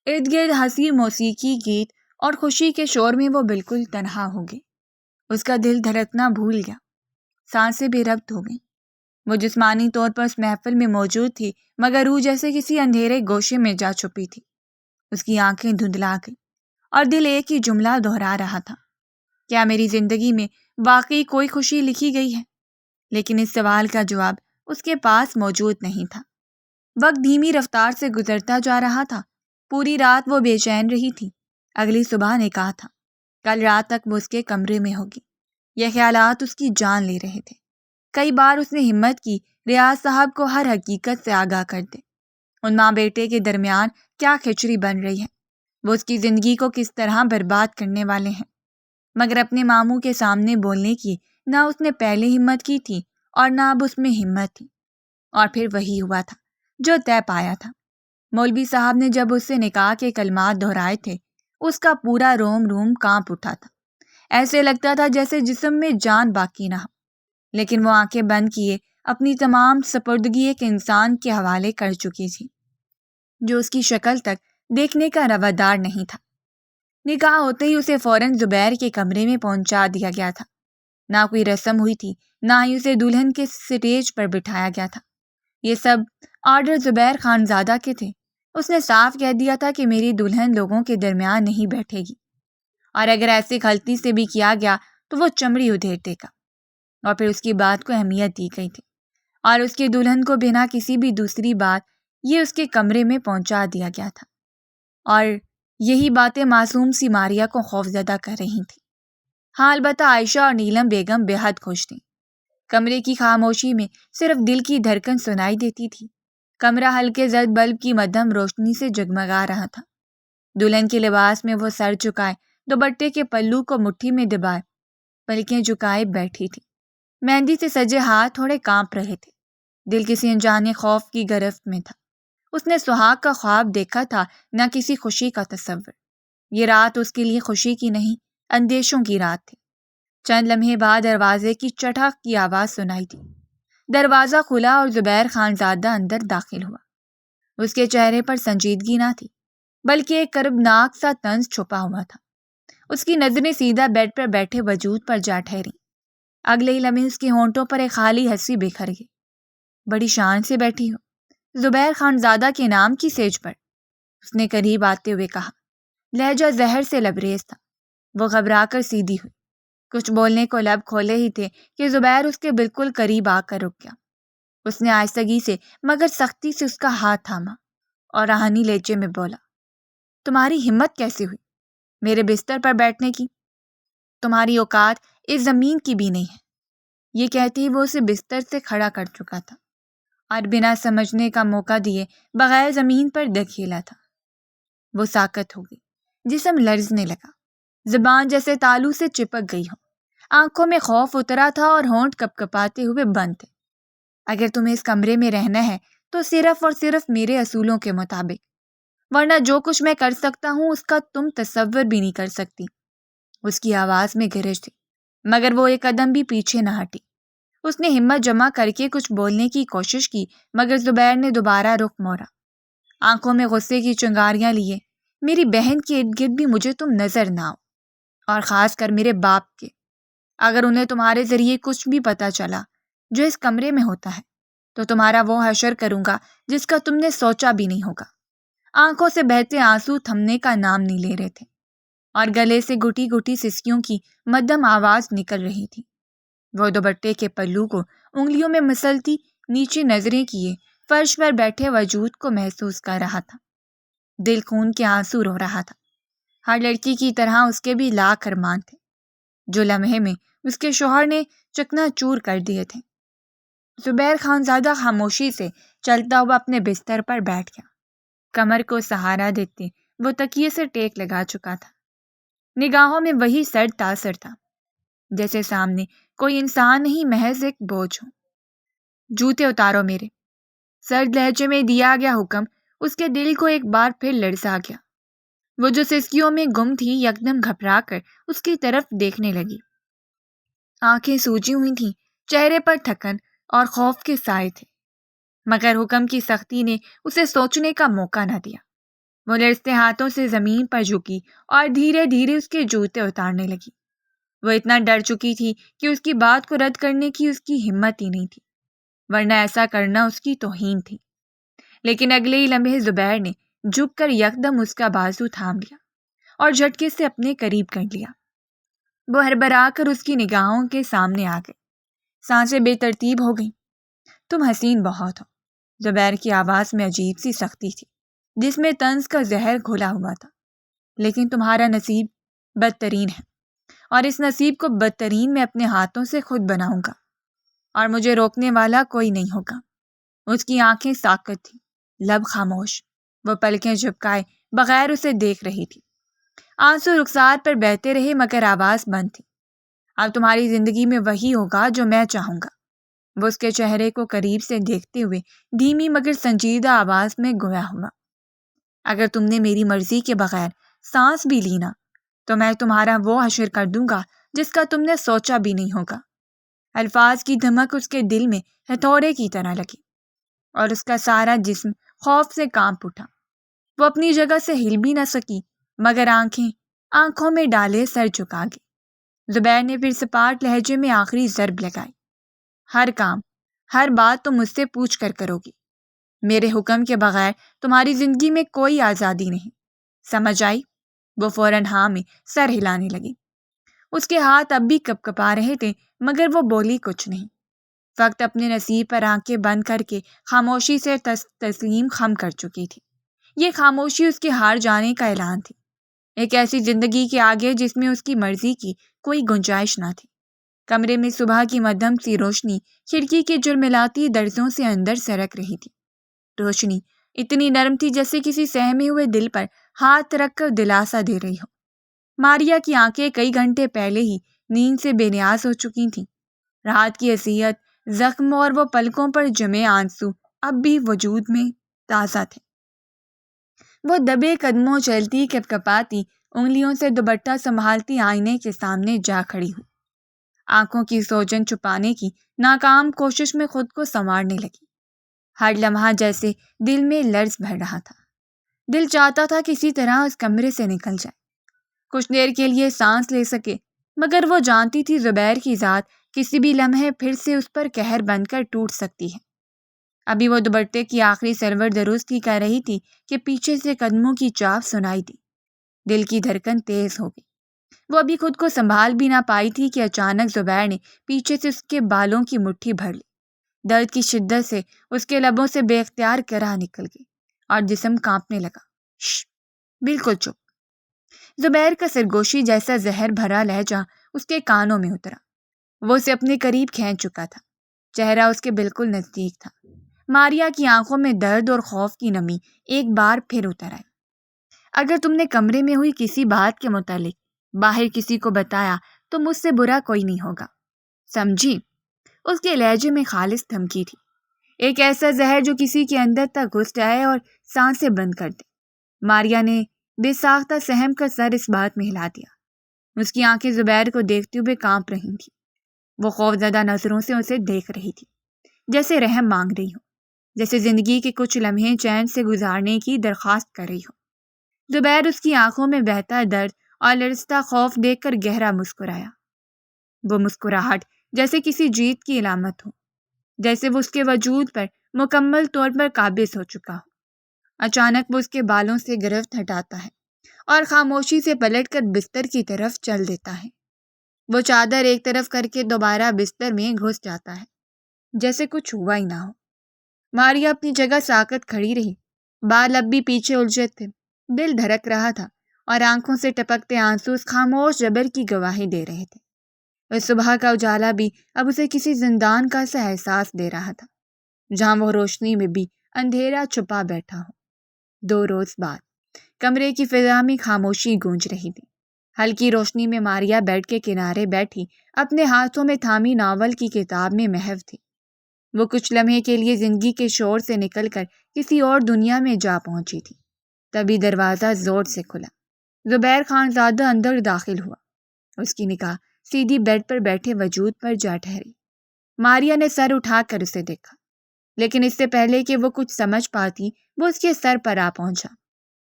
ارد گرد ہنسی، موسیقی، گیت اور خوشی کے شور میں وہ بالکل تنہا ہو گئی۔ اس کا دل دھڑکنا بھول گیا، سانسیں بے ربط ہو گئیں۔ وہ جسمانی طور پر اس محفل میں موجود تھی، مگر روح جیسے کسی اندھیرے گوشے میں جا چھپی تھی۔ اس کی آنکھیں دھندلا گئی اور دل ایک ہی جملہ دہرا رہا تھا، کیا میری زندگی میں واقعی کوئی خوشی لکھی گئی ہے؟ لیکن اس سوال کا جواب اس کے پاس موجود نہیں تھا۔ وقت دھیمی رفتار سے گزرتا جا رہا تھا۔ پوری رات وہ بے چین رہی تھی۔ اگلی صبح نکاح تھا۔ کل رات تک وہ اس کے کمرے میں ہوگی۔ یہ خیالات اس کی جان لے رہے تھے۔ کئی بار اس نے ہمت کی ریاض صاحب کو ہر حقیقت سے آگاہ کر دے۔ ان ماں بیٹے کے درمیان کیا کھچڑی بن رہی ہے، وہ اس کی زندگی کو کس طرح برباد کرنے والے ہیں، مگر اپنے ماموں کے سامنے بولنے کی نہ اس نے پہلے ہمت کی تھی اور نہ اب اس میں ہمت تھی۔ اور پھر وہی ہوا تھا جو طے پایا تھا۔ مولوی صاحب نے جب اس سے نکاح کے کلمات دہرائے تھے، اس کا پورا روم کانپ اٹھا تھا۔ ایسے لگتا تھا جیسے جسم میں جان باقی نہ ہو، لیکن وہ آنکھیں بند کیے اپنی تمام سپردگی ایک انسان کے حوالے کر چکی تھی جو اس کی شکل تک دیکھنے کا روادار نہیں تھا۔ نکاح ہوتے ہی اسے فوراً زبیر کے کمرے میں پہنچا دیا گیا تھا۔ نہ کوئی رسم ہوئی تھی، نہ ہی اسے دلہن کے سٹیج پر بٹھایا گیا تھا۔ یہ سب آرڈر زبیر خانزادہ کے تھے۔ اس نے صاف کہہ دیا تھا کہ میری دلہن لوگوں کے درمیان نہیں بیٹھے گی، اور اگر ایسی غلطی سے بھی کیا گیا تو وہ چمڑی ادھیڑ دے گا۔ اور پھر اس کی بات کو اہمیت دی گئی تھی، اور اس کی دلہن کو بنا کسی بھی دوسری بات یہ اس کے کمرے میں پہنچا دیا گیا تھا، اور یہی باتیں معصوم سی ماریا کو خوفزدہ کر رہی تھیں۔ ہاں، البتہ عائشہ اور نیلم بیگم بے حد خوش تھیں۔ کمرے کی خاموشی میں صرف دل کی دھڑکن سنائی دیتی تھی۔ کمرہ ہلکے زرد بلب کی مدھم روشنی سے جگمگا رہا تھا۔ دلہن کے لباس میں وہ سر جھکائے، دوپٹے کے پلو کو مٹھی میں دبائے پلکیں جھکائے بیٹھی تھی۔ مہندی سے سجے ہاتھ تھوڑے کانپ رہے تھے۔ دل کسی انجانے خوف کی گرفت میں تھا۔ اس نے سہاگ کا خواب دیکھا تھا، نہ کسی خوشی کا تصور۔ یہ رات اس کے لیے خوشی کی نہیں، اندیشوں کی رات تھی۔ چند لمحے بعد دروازے کی چٹخ کی آواز سنائی دی۔ دروازہ کھلا اور زبیر خانزادہ اندر داخل ہوا۔ اس کے چہرے پر سنجیدگی نہ تھی، بلکہ ایک کربناک سا طنز چھپا ہوا تھا۔ اس کی نظریں سیدھا بیڈ پر بیٹھے وجود پر جا ٹھہری۔ اگلے ہی لمحے اس کے ہونٹوں پر ایک خالی ہنسی بکھر گئی۔ بڑی شان سے بیٹھی ہو، زبیر خانزادہ کے نام کی سیج پر، اس نے قریب آتے ہوئے کہا۔ لہجہ زہر سے لبریز تھا۔ وہ گھبرا کر سیدھی ہوئی۔ کچھ بولنے کو لب کھولے ہی تھے کہ زبیر اس کے بالکل قریب آ کر رک گیا۔ اس نے آہستگی سے مگر سختی سے اس کا ہاتھ تھاما اور روحانی لہجے میں بولا، تمہاری ہمت کیسے ہوئی میرے بستر پر بیٹھنے کی؟ تمہاری اوقات اس زمین کی بھی نہیں ہے۔ یہ کہتے ہی وہ اسے بستر سے کھڑا کر چکا تھا اور بنا سمجھنے کا موقع دیے بغیر زمین پر دھکیلا تھا۔ وہ ساکت ہو گئی، جسم لرزنے لگا، زبان جیسے تالو سے چپک گئی ہو، آنکھوں میں خوف اترا تھا اور ہونٹ کپکپاتے ہوئے بند تھے۔ اگر تمہیں اس کمرے میں رہنا ہے تو صرف اور صرف میرے اصولوں کے مطابق، ورنہ جو کچھ میں کر سکتا ہوں اس کا تم تصور بھی نہیں کر سکتی۔ اس کی آواز میں گرج تھی، مگر وہ ایک قدم بھی پیچھے نہ ہٹی۔ اس نے ہمت جمع کر کے کچھ بولنے کی کوشش کی، مگر زبیر نے دوبارہ رخ موڑا، آنکھوں میں غصے کی چنگاریاں لیے۔ میری بہن کے ارد گرد بھی مجھے تم نظر نہ آؤ، اور خاص کر میرے باپ کے۔ اگر انہیں تمہارے ذریعے کچھ بھی پتہ چلا جو اس کمرے میں ہوتا ہے تو تمہارا وہ حشر کروں گا جس کا تم نے سوچا بھی نہیں ہوگا۔ آنکھوں سے بہتے آنسو تھمنے کا نام نہیں لے رہے تھے، اور گلے سے گھٹی گھٹی سسکیوں کی مدھم آواز نکل رہی تھی۔ وہ دوپٹے کے پلو کو انگلیوں میں مسلتی نیچے نظریں کیے فرش پر بیٹھے وجود کو محسوس کر رہا تھا۔ دل خون کے آنسو رو رہا تھا۔ ہر لڑکی کی طرح اس کے بھی لاکھ ارمان تھے جو لمحے میں اس کے شوہر نے چکنا چور کر دیے تھے۔ زبیر خانزادہ خاموشی سے چلتا ہوا اپنے بستر پر بیٹھ گیا۔ کمر کو سہارا دیتے وہ تکیے سے ٹیک لگا چکا تھا۔ نگاہوں میں وہی سرد تاثر تھا، جیسے سامنے کوئی انسان نہیں محض ایک بوجھ ہو۔ جوتے اتارو میرے، سرد لہجے میں دیا گیا حکم اس کے دل کو ایک بار پھر لرزا گیا۔ وہ جو سسکیوں میں گم تھی یکدم گھبرا کر اس کی طرف دیکھنے لگی۔ آنکھیں سوجی ہوئی تھیں، چہرے پر تھکن اور خوف کے سائے تھے، مگر حکم کی سختی نے اسے سوچنے کا موقع نہ دیا۔ وہ لرزتے ہاتھوں سے زمین پر جھکی اور دھیرے دھیرے اس کے جوتے اتارنے لگی۔ وہ اتنا ڈر چکی تھی کہ اس کی بات کو رد کرنے کی اس کی ہمت ہی نہیں تھی، ورنہ ایسا کرنا اس کی توہین تھی۔ لیکن اگلے ہی لمحے زبیر نے جھک کر یکدم اس کا بازو تھام لیا اور جھٹکے سے اپنے قریب کر لیا۔ وہ ہڑبڑا کر اس کی نگاہوں کے سامنے آ گئی، سانسیں بے ترتیب ہو گئیں۔ تم حسین بہت ہو۔ زبیر کی آواز میں عجیب سی سختی تھی، جس میں طنز کا زہر گھلا ہوا تھا۔ لیکن تمہارا نصیب بدترین ہے، اور اس نصیب کو بدترین میں اپنے ہاتھوں سے خود بناؤں گا، اور مجھے روکنے والا کوئی نہیں ہوگا۔ اس کی آنکھیں ساکت تھیں، لب خاموش، وہ پلکیں جھپکائے بغیر اسے دیکھ رہی تھی۔ آنسو رخسار پر بہتے رہے مگر آواز بند تھی۔ اب تمہاری زندگی میں وہی ہوگا جو میں چاہوں گا۔ وہ اس کے چہرے کو قریب سے دیکھتے ہوئے دھیمی مگر سنجیدہ آواز میں گویا ہوا۔ اگر تم نے میری مرضی کے بغیر سانس بھی لی نا، تو میں تمہارا وہ حشر کر دوں گا جس کا تم نے سوچا بھی نہیں ہوگا۔ الفاظ کی دھمک اس کے دل میں ہتھوڑے کی طرح لگی اور اس کا سارا جسم خوف سے کانپ اٹھا۔ وہ اپنی جگہ سے ہل بھی نہ سکی مگر آنکھوں میں ڈالے سر جھکا گئی۔ زبیر نے پھر سپاٹ لہجے میں آخری ضرب لگائی۔ ہر کام، ہر بات تم مجھ سے پوچھ کر کرو گی۔ میرے حکم کے بغیر تمہاری زندگی میں کوئی آزادی نہیں، سمجھ آئی؟ وہ فوراً ہاں میں سر ہلانے لگی۔ اس کے ہاتھ اب بھی کپ کپا رہے تھے مگر وہ بولی کچھ نہیں، فقط اپنے نصیب پر آنکھیں بند کر کے خاموشی سے تسلیم خم کر چکی تھی۔ یہ خاموشی اس کے ہار جانے کا اعلان تھی، ایک ایسی زندگی کے آگے جس میں اس کی مرضی کی کوئی گنجائش نہ تھی۔ کمرے میں صبح کی مدھم سی روشنی کھڑکی کے جھلملاتی درزوں سے اندر سرک رہی تھی۔ روشنی اتنی نرم تھی جیسے کسی سہمے ہوئے دل پر ہاتھ رکھ کر دلاسا دے رہی ہو۔ ماریا کی آنکھیں کئی گھنٹے پہلے ہی نیند سے بے نیاز ہو چکی تھیں۔ رات کی اذیت، زخم اور وہ پلکوں پر جمے آنسو اب بھی وجود میں تازہ تھے۔ وہ دبے قدموں چلتی کپ کپاتی انگلیوں سے دوپٹہ سنبھالتی آئینے کے سامنے جا کھڑی ہوئی، آنکھوں کی سوجن چھپانے کی ناکام کوشش میں خود کو سنوارنے لگی۔ ہر لمحہ جیسے دل میں لرز بھر رہا تھا، دل چاہتا تھا کسی طرح اس کمرے سے نکل جائے، کچھ دیر کے لیے سانس لے سکے، مگر وہ جانتی تھی زبیر کی ذات کسی بھی لمحے پھر سے اس پر قہر بن کر ٹوٹ سکتی ہے۔ ابھی وہ دوپٹے کی آخری سرور درست ہی کر رہی تھی کہ پیچھے سے قدموں کی چاپ سنائی دی۔ دل کی دھڑکن تیز ہو گئی۔ وہ ابھی خود کو سنبھال بھی نہ پائی تھی کہ اچانک زبیر نے پیچھے سے اس کے بالوں کی مٹھی بھر لی۔ درد کی شدت سے اس کے لبوں سے بے اختیار کرا نکل گئی اور جسم کانپنے لگا۔ شش، بالکل چپ۔ زبیر کا سرگوشی جیسا زہر بھرا لہجہ اس کے کانوں میں اترا۔ وہ اسے اپنے قریب کھینچ چکا تھا، چہرہ اس کے بالکل نزدیک تھا۔ ماریا کی آنکھوں میں درد اور خوف کی نمی ایک بار پھر اتر آئی۔ اگر تم نے کمرے میں ہوئی کسی بات کے متعلق باہر کسی کو بتایا تو مجھ سے برا کوئی نہیں ہوگا، سمجھی؟ اس کے لہجے میں خالص دھمکی تھی، ایک ایسا زہر جو کسی کے اندر تک گھس جائے اور سانسیں بند کر دے۔ ماریا نے بے ساختہ سہم کر سر اس بات میں ہلا دیا۔ اس کی آنکھیں زبیر کو دیکھتے ہوئے کانپ رہی تھیں۔ وہ خوفزدہ نظروں سے اسے دیکھ رہی تھی، جیسے رحم مانگ رہی ہو، جیسے زندگی کے کچھ لمحے چین سے گزارنے کی درخواست کر رہی ہو۔ زبیر اس کی آنکھوں میں بہتا درد اور لرزتا خوف دیکھ کر گہرا مسکرایا۔ وہ مسکراہٹ جیسے کسی جیت کی علامت ہو، جیسے وہ اس کے وجود پر مکمل طور پر قابض ہو چکا ہو۔ اچانک وہ اس کے بالوں سے گرفت ہٹاتا ہے اور خاموشی سے پلٹ کر بستر کی طرف چل دیتا ہے۔ وہ چادر ایک طرف کر کے دوبارہ بستر میں گھس جاتا ہے، جیسے کچھ ہوا ہی نہ ہو۔ ماریا اپنی جگہ ساکت کھڑی رہی، بال اب بھی پیچھے الجھے تھے، دل دھڑک رہا تھا اور آنکھوں سے ٹپکتے آنسو اس خاموش جبر کی گواہی دے رہے تھے۔ اس صبح کا اجالا بھی اب اسے کسی زندان کا سا احساس دے رہا تھا، جہاں وہ روشنی میں بھی اندھیرا چھپا بیٹھا ہو۔ 2 روز بعد کمرے کی فضا میں خاموشی گونج رہی تھی۔ ہلکی روشنی میں ماریا بیڈ کے کنارے بیٹھی اپنے ہاتھوں میں تھامی ناول کی کتاب میں محو تھی۔ وہ کچھ لمحے کے لیے زندگی کے شور سے نکل کر کسی اور دنیا میں جا پہنچی تھی۔ تبھی دروازہ زور سے کھلا۔ زبیر خان زادہ اندر داخل ہوا۔ اس کی نگاہ سیدھی بیڈ پر بیٹھے وجود پر جا ٹھہری۔ ماریا نے سر اٹھا کر اسے دیکھا، لیکن اس سے پہلے کہ وہ کچھ سمجھ پاتی وہ اس کے سر پر آ پہنچا۔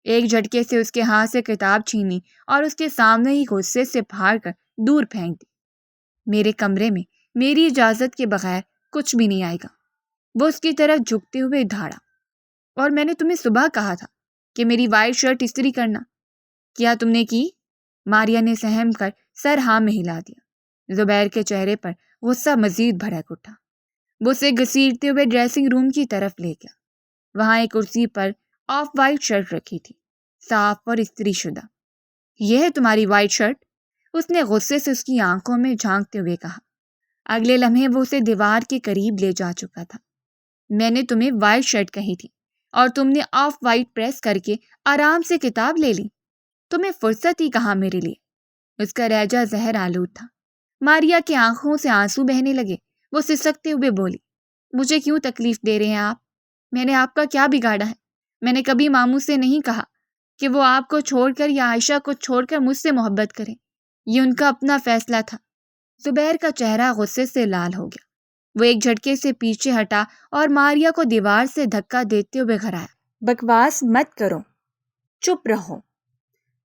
ایک جھٹکے سے اس کے ہاتھ سے کتاب چھینی اور اس کے سامنے ہی غصے سے پھاڑ کر دور پھینک دی۔ میرے کمرے میں میری اجازت کے بغیر کچھ بھی نہیں آئے گا۔ وہ اس کی طرف جھکتے ہوئے دھاڑا۔ اور میں نے تمہیں صبح کہا تھا کہ میری وائٹ شرٹ استری کرنا، کیا تم نے کی؟ ماریا نے سہم کر سر ہاں میں ہلا دیا۔ زبیر کے چہرے پر غصہ مزید بھڑک اٹھا۔ وہ اسے گھسیٹتے ہوئے ڈریسنگ روم کی طرف لے گیا۔ وہاں ایک کرسی پر آف وائٹ شرٹ رکھی تھی، صاف اور استری شدہ۔ یہ ہے تمہاری وائٹ شرٹ؟ اس نے غصے سے اس کی آنکھوں میں جھانکتے ہوئے کہا۔ اگلے لمحے وہ اسے دیوار کے قریب لے جا چکا تھا۔ میں نے تمہیں وائٹ شرٹ کہی تھی اور تم نے آف وائٹ پریس کر کے آرام سے کتاب لے لی۔ تمہیں فرصت ہی کہاں میرے لیے؟ اس کا لہجہ زہر آلود تھا۔ ماریا کی آنکھوں سے آنسو بہنے لگے۔ وہ سسکتے ہوئے بولی، مجھے کیوں تکلیف دے رہے ہیں آپ؟ میں نے آپ کا کیا بگاڑا ہے؟ میں نے کبھی ماموں سے نہیں کہا کہ وہ آپ کو چھوڑ کر یا عائشہ کو چھوڑ کر مجھ سے محبت کریں۔ یہ ان کا اپنا فیصلہ تھا۔ زبیر کا چہرہ غصے سے لال ہو گیا۔ وہ ایک جھٹکے سے پیچھے ہٹا اور ماریا کو دیوار سے دھکا دیتے ہوئے گھر آیا۔ بکواس مت کرو، چپ رہو۔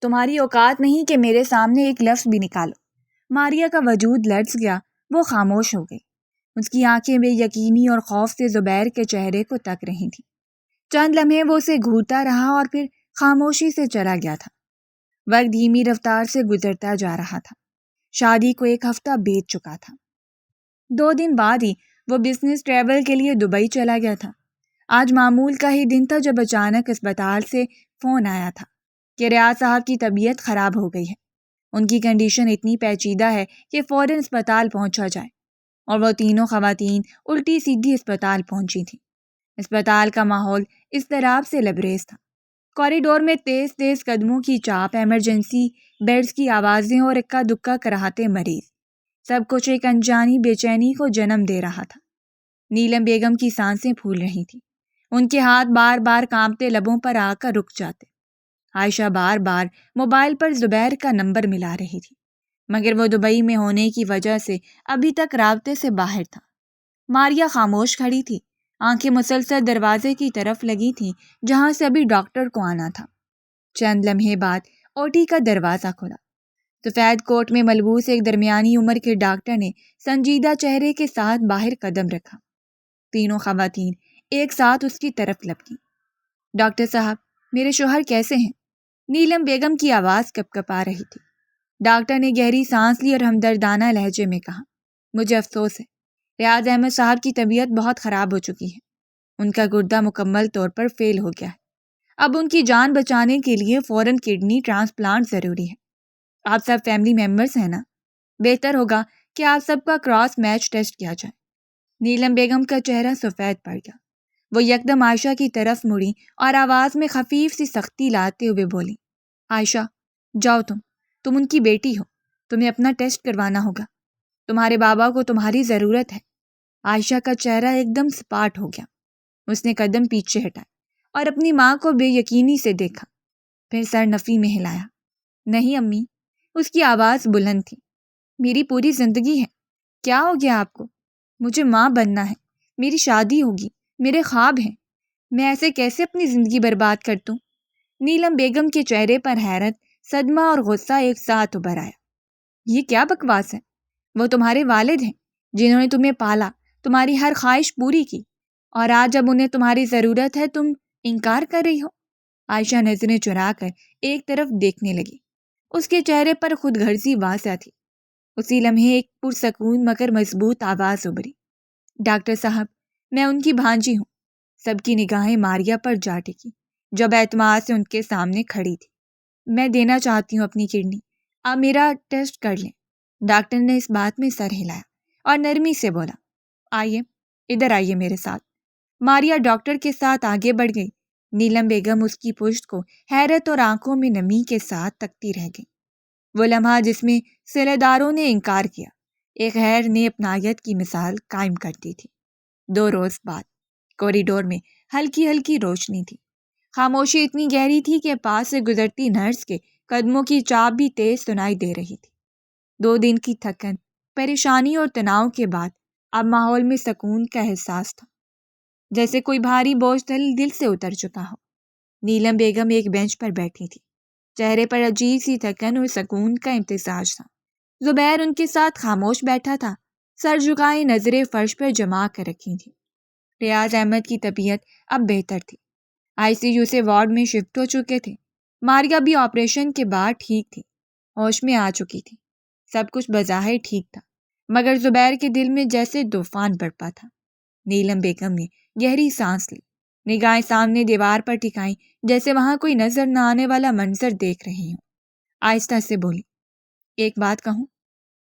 تمہاری اوقات نہیں کہ میرے سامنے ایک لفظ بھی نکالو۔ ماریا کا وجود لرز گیا۔ وہ خاموش ہو گئی۔ اس کی آنکھیں بے یقینی اور خوف سے زبیر کے چہرے کو تک رہی تھیں۔ چند لمحے وہ اسے گھورتا رہا اور پھر خاموشی سے چلا گیا تھا۔ وقت دھیمی رفتار سے گزرتا جا رہا تھا۔ شادی کو ایک ہفتہ بیت چکا تھا۔ 2 دن بعد ہی وہ بزنس ٹریول کے لیے دبئی چلا گیا تھا۔ آج معمول کا ہی دن تھا جب اچانک اسپتال سے فون آیا تھا کہ ریاض صاحب کی طبیعت خراب ہو گئی ہے۔ ان کی کنڈیشن اتنی پیچیدہ ہے کہ فوراً اسپتال پہنچا جائے، اور وہ تینوں خواتین الٹی سیدھی اسپتال پہنچی تھیں۔ اسپتال کا ماحول اضطراب سے لبریز تھا۔ کوریڈور میں تیز تیز قدموں کی چاپ، ایمرجنسی بیڈز کی آوازیں اور اکا دکا کراہتے مریض، سب کچھ ایک انجانی بے چینی کو جنم دے رہا تھا۔ نیلم بیگم کی سانسیں پھول رہی تھیں۔ ان کے ہاتھ بار بار کانپتے لبوں پر آ کر رک جاتے۔ عائشہ بار بار موبائل پر زبیر کا نمبر ملا رہی تھی، مگر وہ دبئی میں ہونے کی وجہ سے ابھی تک رابطے سے باہر تھا۔ ماریا خاموش کھڑی تھی، آنکھیں مسلسل دروازے کی طرف لگی تھیں جہاں سے ابھی ڈاکٹر کو آنا تھا۔ چند لمحے بعد او ٹی کا دروازہ کھلا۔ سفید کوٹ میں ملبوس ایک درمیانی عمر کے ڈاکٹر نے سنجیدہ چہرے کے ساتھ باہر قدم رکھا۔ تینوں خواتین ایک ساتھ اس کی طرف لپکیں۔ ڈاکٹر صاحب، میرے شوہر کیسے ہیں؟ نیلم بیگم کی آواز کپ کپ آ رہی تھی۔ ڈاکٹر نے گہری سانس لی اور ہمدردانہ لہجے میں کہا، مجھے افسوس ہے، ریاض احمد صاحب کی طبیعت بہت خراب ہو چکی ہے۔ ان کا گردہ مکمل طور پر فیل ہو گیا ہے۔ اب ان کی جان بچانے کے لیے فوراً کڈنی ٹرانسپلانٹ ضروری ہے۔ آپ سب فیملی ممبرز ہیں نا؟ بہتر ہوگا کہ آپ سب کا کراس میچ ٹیسٹ کیا جائے۔ نیلم بیگم کا چہرہ سفید پڑ گیا۔ وہ یکدم عائشہ کی طرف مڑی اور آواز میں خفیف سی سختی لاتے ہوئے بولی، عائشہ، جاؤ، تم ان کی بیٹی ہو، تمہیں اپنا ٹیسٹ کروانا ہوگا۔ تمہارے بابا کو تمہاری ضرورت ہے۔ عائشہ کا چہرہ ایک دم سپاٹ ہو گیا۔ اس نے قدم پیچھے ہٹائے اور اپنی ماں کو بے یقینی سے دیکھا، پھر سر نفی میں ہلایا۔ نہیں امی، اس کی آواز بلند تھی، میری پوری زندگی ہے۔ کیا ہو گیا آپ کو؟ مجھے ماں بننا ہے، میری شادی ہوگی، میرے خواب ہیں، میں ایسے کیسے اپنی زندگی برباد کر دوں؟ نیلم بیگم کے چہرے پر حیرت، صدمہ اور غصہ ایک ساتھ ابھر آیا۔ یہ کیا بکواس ہے؟ وہ تمہارے والد ہیں جنہوں نے تمہیں پالا، تمہاری ہر خواہش پوری کی، اور آج جب انہیں تمہاری ضرورت ہے تم انکار کر رہی ہو؟ عائشہ نظریں چرا کر ایک طرف دیکھنے لگی۔ اس کے چہرے پر خود غرضی واضح تھی۔ اسی لمحے ایک پرسکون مگر مضبوط آواز ابھری، ڈاکٹر صاحب، میں ان کی بھانجی ہوں۔ سب کی نگاہیں ماریا پر جا ٹکی جب اعتماد سے ان کے سامنے کھڑی تھی۔ میں دینا چاہتی ہوں اپنی کڈنی، آپ میرا ٹیسٹ کر لیں۔ ڈاکٹر نے اس بات میں سر ہلایا اور نرمی سے بولا، آئیے، ادھر آئیے میرے ساتھ۔ ماریا ڈاکٹر کے ساتھ آگے بڑھ گئی۔ نیلم بیگم اس کی پشت کو حیرت اور آنکھوں میں نمی کے ساتھ تکتی رہ گئی۔ وہ لمحہ جس میں صلہ داروں نے انکار کیا، ایک غیر نیب نایت کی مثال قائم کرتی تھی۔ 2 روز بعد کوریڈور میں ہلکی ہلکی روشنی تھی۔ خاموشی اتنی گہری تھی کہ پاس سے گزرتی نرس کے قدموں کی چاپ بھی تیز سنائی دے رہی تھی۔ 2 دن کی تھکن، پریشانی اور تناؤ کے بعد اب ماحول میں سکون کا احساس تھا، جیسے کوئی بھاری بوجھ دل سے اتر چکا ہو۔ نیلم بیگم ایک بینچ پر بیٹھی تھی، چہرے پر عجیب سی تھکن اور سکون کا امتزاج تھا۔ زبیر ان کے ساتھ خاموش بیٹھا تھا، سر جھکائے نظریں فرش پر جما کر رکھی تھی۔ ریاض احمد کی طبیعت اب بہتر تھی، ICU سے وارڈ میں شفٹ ہو چکے تھے۔ ماریا بھی آپریشن کے بعد ٹھیک تھی، ہوش میں آ چکی تھی۔ سب کچھ بظاہر ٹھیک تھا، مگر زبیر کے دل میں جیسے طوفان برپا تھا۔ نیلم بیگم نے گہری سانس لی، نگاہیں سامنے دیوار پر ٹکائیں، جیسے وہاں کوئی نظر نہ آنے والا منظر دیکھ رہی ہوں۔ آہستہ سے بولی، ایک بات کہوں،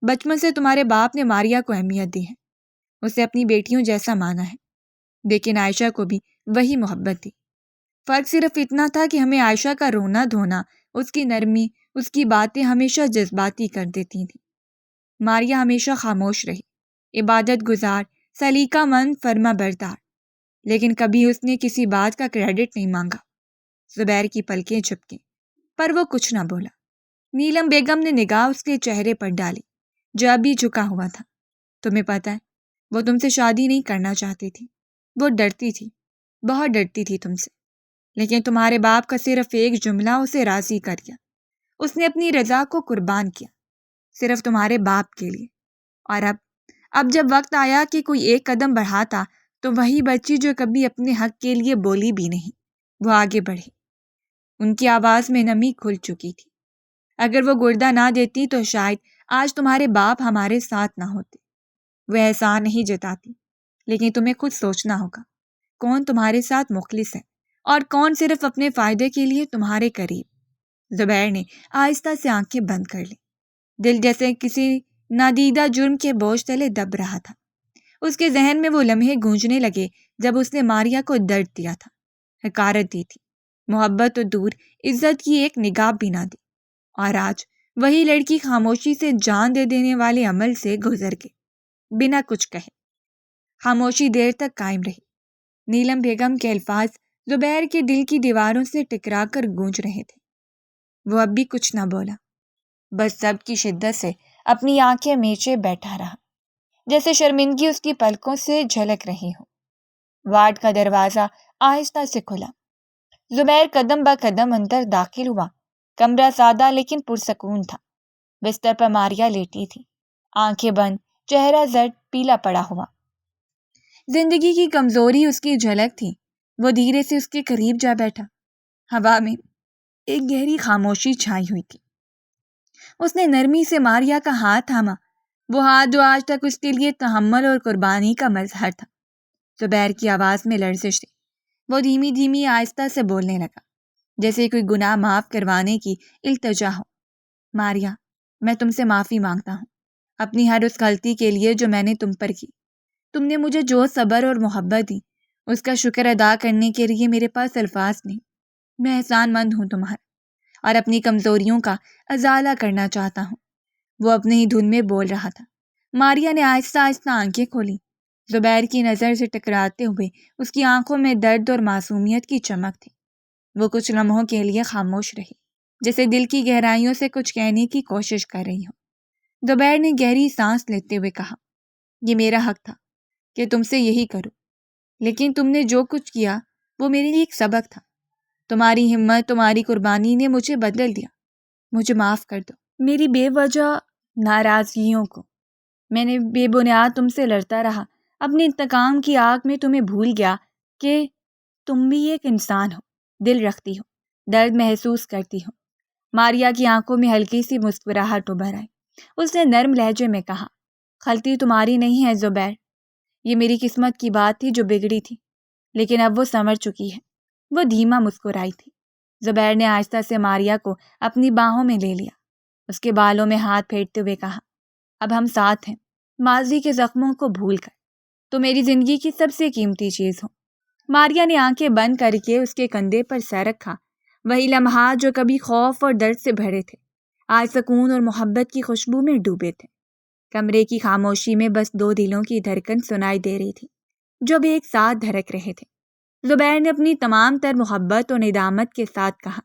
بچپن سے تمہارے باپ نے ماریا کو اہمیت دی ہے، اسے اپنی بیٹیوں جیسا مانا ہے، لیکن عائشہ کو بھی وہی محبت دی۔ فرق صرف اتنا تھا کہ ہمیں عائشہ کا رونا دھونا، اس کی نرمی، اس کی باتیں ہمیشہ جذباتی کر دیتی تھیں۔ ماریا ہمیشہ خاموش رہی، عبادت گزار، سلیقہ مند، فرما بردار، لیکن کبھی اس نے کسی بات کا کریڈٹ نہیں مانگا۔ زبیر کی پلکیں جھپکیں، پر وہ کچھ نہ بولا۔ نیلم بیگم نے نگاہ اس کے چہرے پر ڈالی جو ابھی جھکا ہوا تھا۔ تمہیں پتہ ہے، وہ تم سے شادی نہیں کرنا چاہتی تھی، وہ ڈرتی تھی، بہت ڈرتی تھی تم سے، لیکن تمہارے باپ کا صرف ایک جملہ اسے راضی کر دیا۔ اس نے اپنی رضا کو قربان کیا، صرف تمہارے باپ کے لیے۔ اور اب جب وقت آیا کہ کوئی ایک قدم بڑھاتا، تو وہی بچی جو کبھی اپنے حق کے لیے بولی بھی نہیں، وہ آگے بڑھی۔ ان کی آواز میں نمی کھل چکی تھی۔ اگر وہ گردہ نہ دیتی تو شاید آج تمہارے باپ ہمارے ساتھ نہ ہوتے۔ وہ احسان نہیں جتاتی، لیکن تمہیں خود سوچنا ہوگا، کون تمہارے ساتھ مخلص ہے اور کون صرف اپنے فائدے کے لیے تمہارے قریب۔ زبیر نے آہستہ سے آنکھیں بند کر لی، دل جیسے کسی نادیدہ جرم کے بوجھ تلے دب رہا تھا۔ اس کے ذہن میں وہ لمحے گونجنے لگے جب اس نے ماریا کو درد دیا تھا، حقارت دی تھی، محبت تو دور، عزت کی ایک نگاہ بھی نہ دی، اور آج وہی لڑکی خاموشی سے جان دے دینے والے عمل سے گزر گئی، بنا کچھ کہے۔ خاموشی دیر تک قائم رہی۔ نیلم بیگم کے الفاظ زبیر کے دل کی دیواروں سے ٹکرا کر گونج رہے تھے۔ وہ اب بھی کچھ نہ بولا، بس صبر کی شدت سے اپنی آنکھیں میچے بیٹھا رہا، جیسے شرمندگی اس کی پلکوں سے جھلک رہی ہو۔ وارڈ کا دروازہ آہستہ سے کھلا، زبیر قدم با قدم اندر داخل ہوا۔ کمرہ سادہ لیکن پرسکون تھا۔ بستر پر ماریا لیٹی تھی، آنکھیں بند، چہرہ زرد پیلا پڑا ہوا۔ زندگی کی کمزوری اس کی جھلک تھی۔ وہ دھیرے سے اس کے قریب جا بیٹھا۔ ہوا میں ایک گہری خاموشی چھائی ہوئی تھی۔ اس نے نرمی سے ماریا کا ہاتھ تھاما، وہ ہاتھ جو آج تک اس کے لیے تحمل اور قربانی کا مظہر تھا۔ زبیر کی آواز میں لرزش تھی۔ وہ دھیمی دھیمی آہستہ سے بولنے لگا، جیسے کوئی گناہ معاف کروانے کی التجا ہو۔ ماریا، میں تم سے معافی مانگتا ہوں، اپنی ہر اس غلطی کے لیے جو میں نے تم پر کی۔ تم نے مجھے جو صبر اور محبت دی، اس کا شکر ادا کرنے کے لیے میرے پاس الفاظ نہیں۔ میں احسان مند ہوں تمہارا، اور اپنی کمزوریوں کا ازالہ کرنا چاہتا ہوں۔ وہ اپنے ہی دھن میں بول رہا تھا۔ ماریا نے آہستہ آہستہ آنکھیں کھولی۔ زبیر کی نظر سے ٹکراتے ہوئے اس کی آنکھوں میں درد اور معصومیت کی چمک تھی۔ وہ کچھ لمحوں کے لیے خاموش رہی، جیسے دل کی گہرائیوں سے کچھ کہنے کی کوشش کر رہی ہو۔ زبیر نے گہری سانس لیتے ہوئے کہا، یہ میرا حق تھا کہ تم سے یہی کروں، لیکن تم نے جو کچھ کیا وہ میرے لیے ایک سبق تھا۔ تمہاری ہمت، تمہاری قربانی نے مجھے بدل دیا۔ مجھے معاف کر دو میری بے وجہ ناراضگیوں کو۔ میں نے بے بنیاد تم سے لڑتا رہا، اپنے انتقام کی آگ میں تمہیں بھول گیا کہ تم بھی ایک انسان ہو، دل رکھتی ہو، درد محسوس کرتی ہو۔ ماریا کی آنکھوں میں ہلکی سی مسکراہٹ ابھر آئی۔ اس نے نرم لہجے میں کہا، غلطی تمہاری نہیں ہے زبیر، یہ میری قسمت کی بات تھی جو بگڑی تھی، لیکن اب وہ سنور چکی ہے۔ وہ دھیما مسکرائی تھی۔ زبیر نے آہستہ سے ماریا کو اپنی باہوں میں لے لیا، اس کے بالوں میں ہاتھ پھیرتے ہوئے کہا، اب ہم ساتھ ہیں، ماضی کے زخموں کو بھول کر۔ تو میری زندگی کی سب سے قیمتی چیز ہو۔ ماریا نے آنکھیں بند کر کے اس کے کندھے پر سر رکھا۔ وہی لمحات جو کبھی خوف اور درد سے بھرے تھے، آج سکون اور محبت کی خوشبو میں ڈوبے تھے۔ کمرے کی خاموشی میں بس دو دلوں کی دھڑکن سنائی دے رہی تھی، جو اب ایک ساتھ دھڑک رہے تھے۔ زبیر نے اپنی تمام تر محبت اور ندامت کے ساتھ کہا،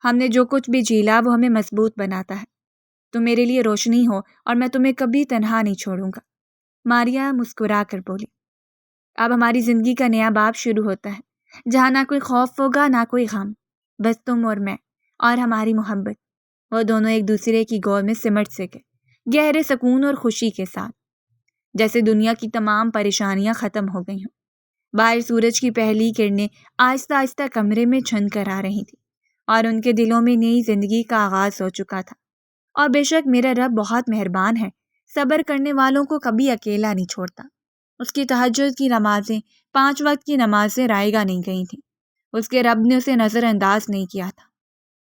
ہم نے جو کچھ بھی جھیلا وہ ہمیں مضبوط بناتا ہے۔ تم میرے لیے روشنی ہو اور میں تمہیں کبھی تنہا نہیں چھوڑوں گا، ماریا مسکرا کر بولی۔ اب ہماری زندگی کا نیا باب شروع ہوتا ہے، جہاں نہ کوئی خوف ہوگا نہ کوئی غم، بس تم اور میں اور ہماری محبت۔ وہ دونوں ایک دوسرے کی گود میں سمٹ سے گئے، گہرے سکون اور خوشی کے ساتھ، جیسے دنیا کی تمام پریشانیاں ختم ہو گئی ہوں۔ باہر سورج کی پہلی کرنیں آہستہ آہستہ کمرے میں چھن کر آ رہی تھی اور ان کے دلوں میں نئی زندگی کا آغاز ہو چکا تھا۔ اور بے شک میرا رب بہت مہربان ہے، صبر کرنے والوں کو کبھی اکیلا نہیں چھوڑتا۔ اس کی تہجد کی نمازیں، 5 وقت کی نمازیں رائیگاں نہیں گئی تھیں۔ اس کے رب نے اسے نظر انداز نہیں کیا تھا،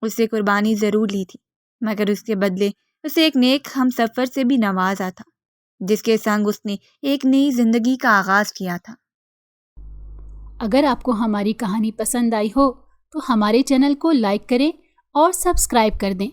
اس سے قربانی ضرور لی تھی، مگر اس کے بدلے اسے ایک نیک ہم سفر سے بھی نوازا تھا، جس کے سنگ اس نے ایک نئی زندگی کا آغاز کیا تھا۔ اگر آپ کو ہماری کہانی پسند آئی ہو تو ہمارے چینل کو لائک کریں اور سبسکرائب کر دیں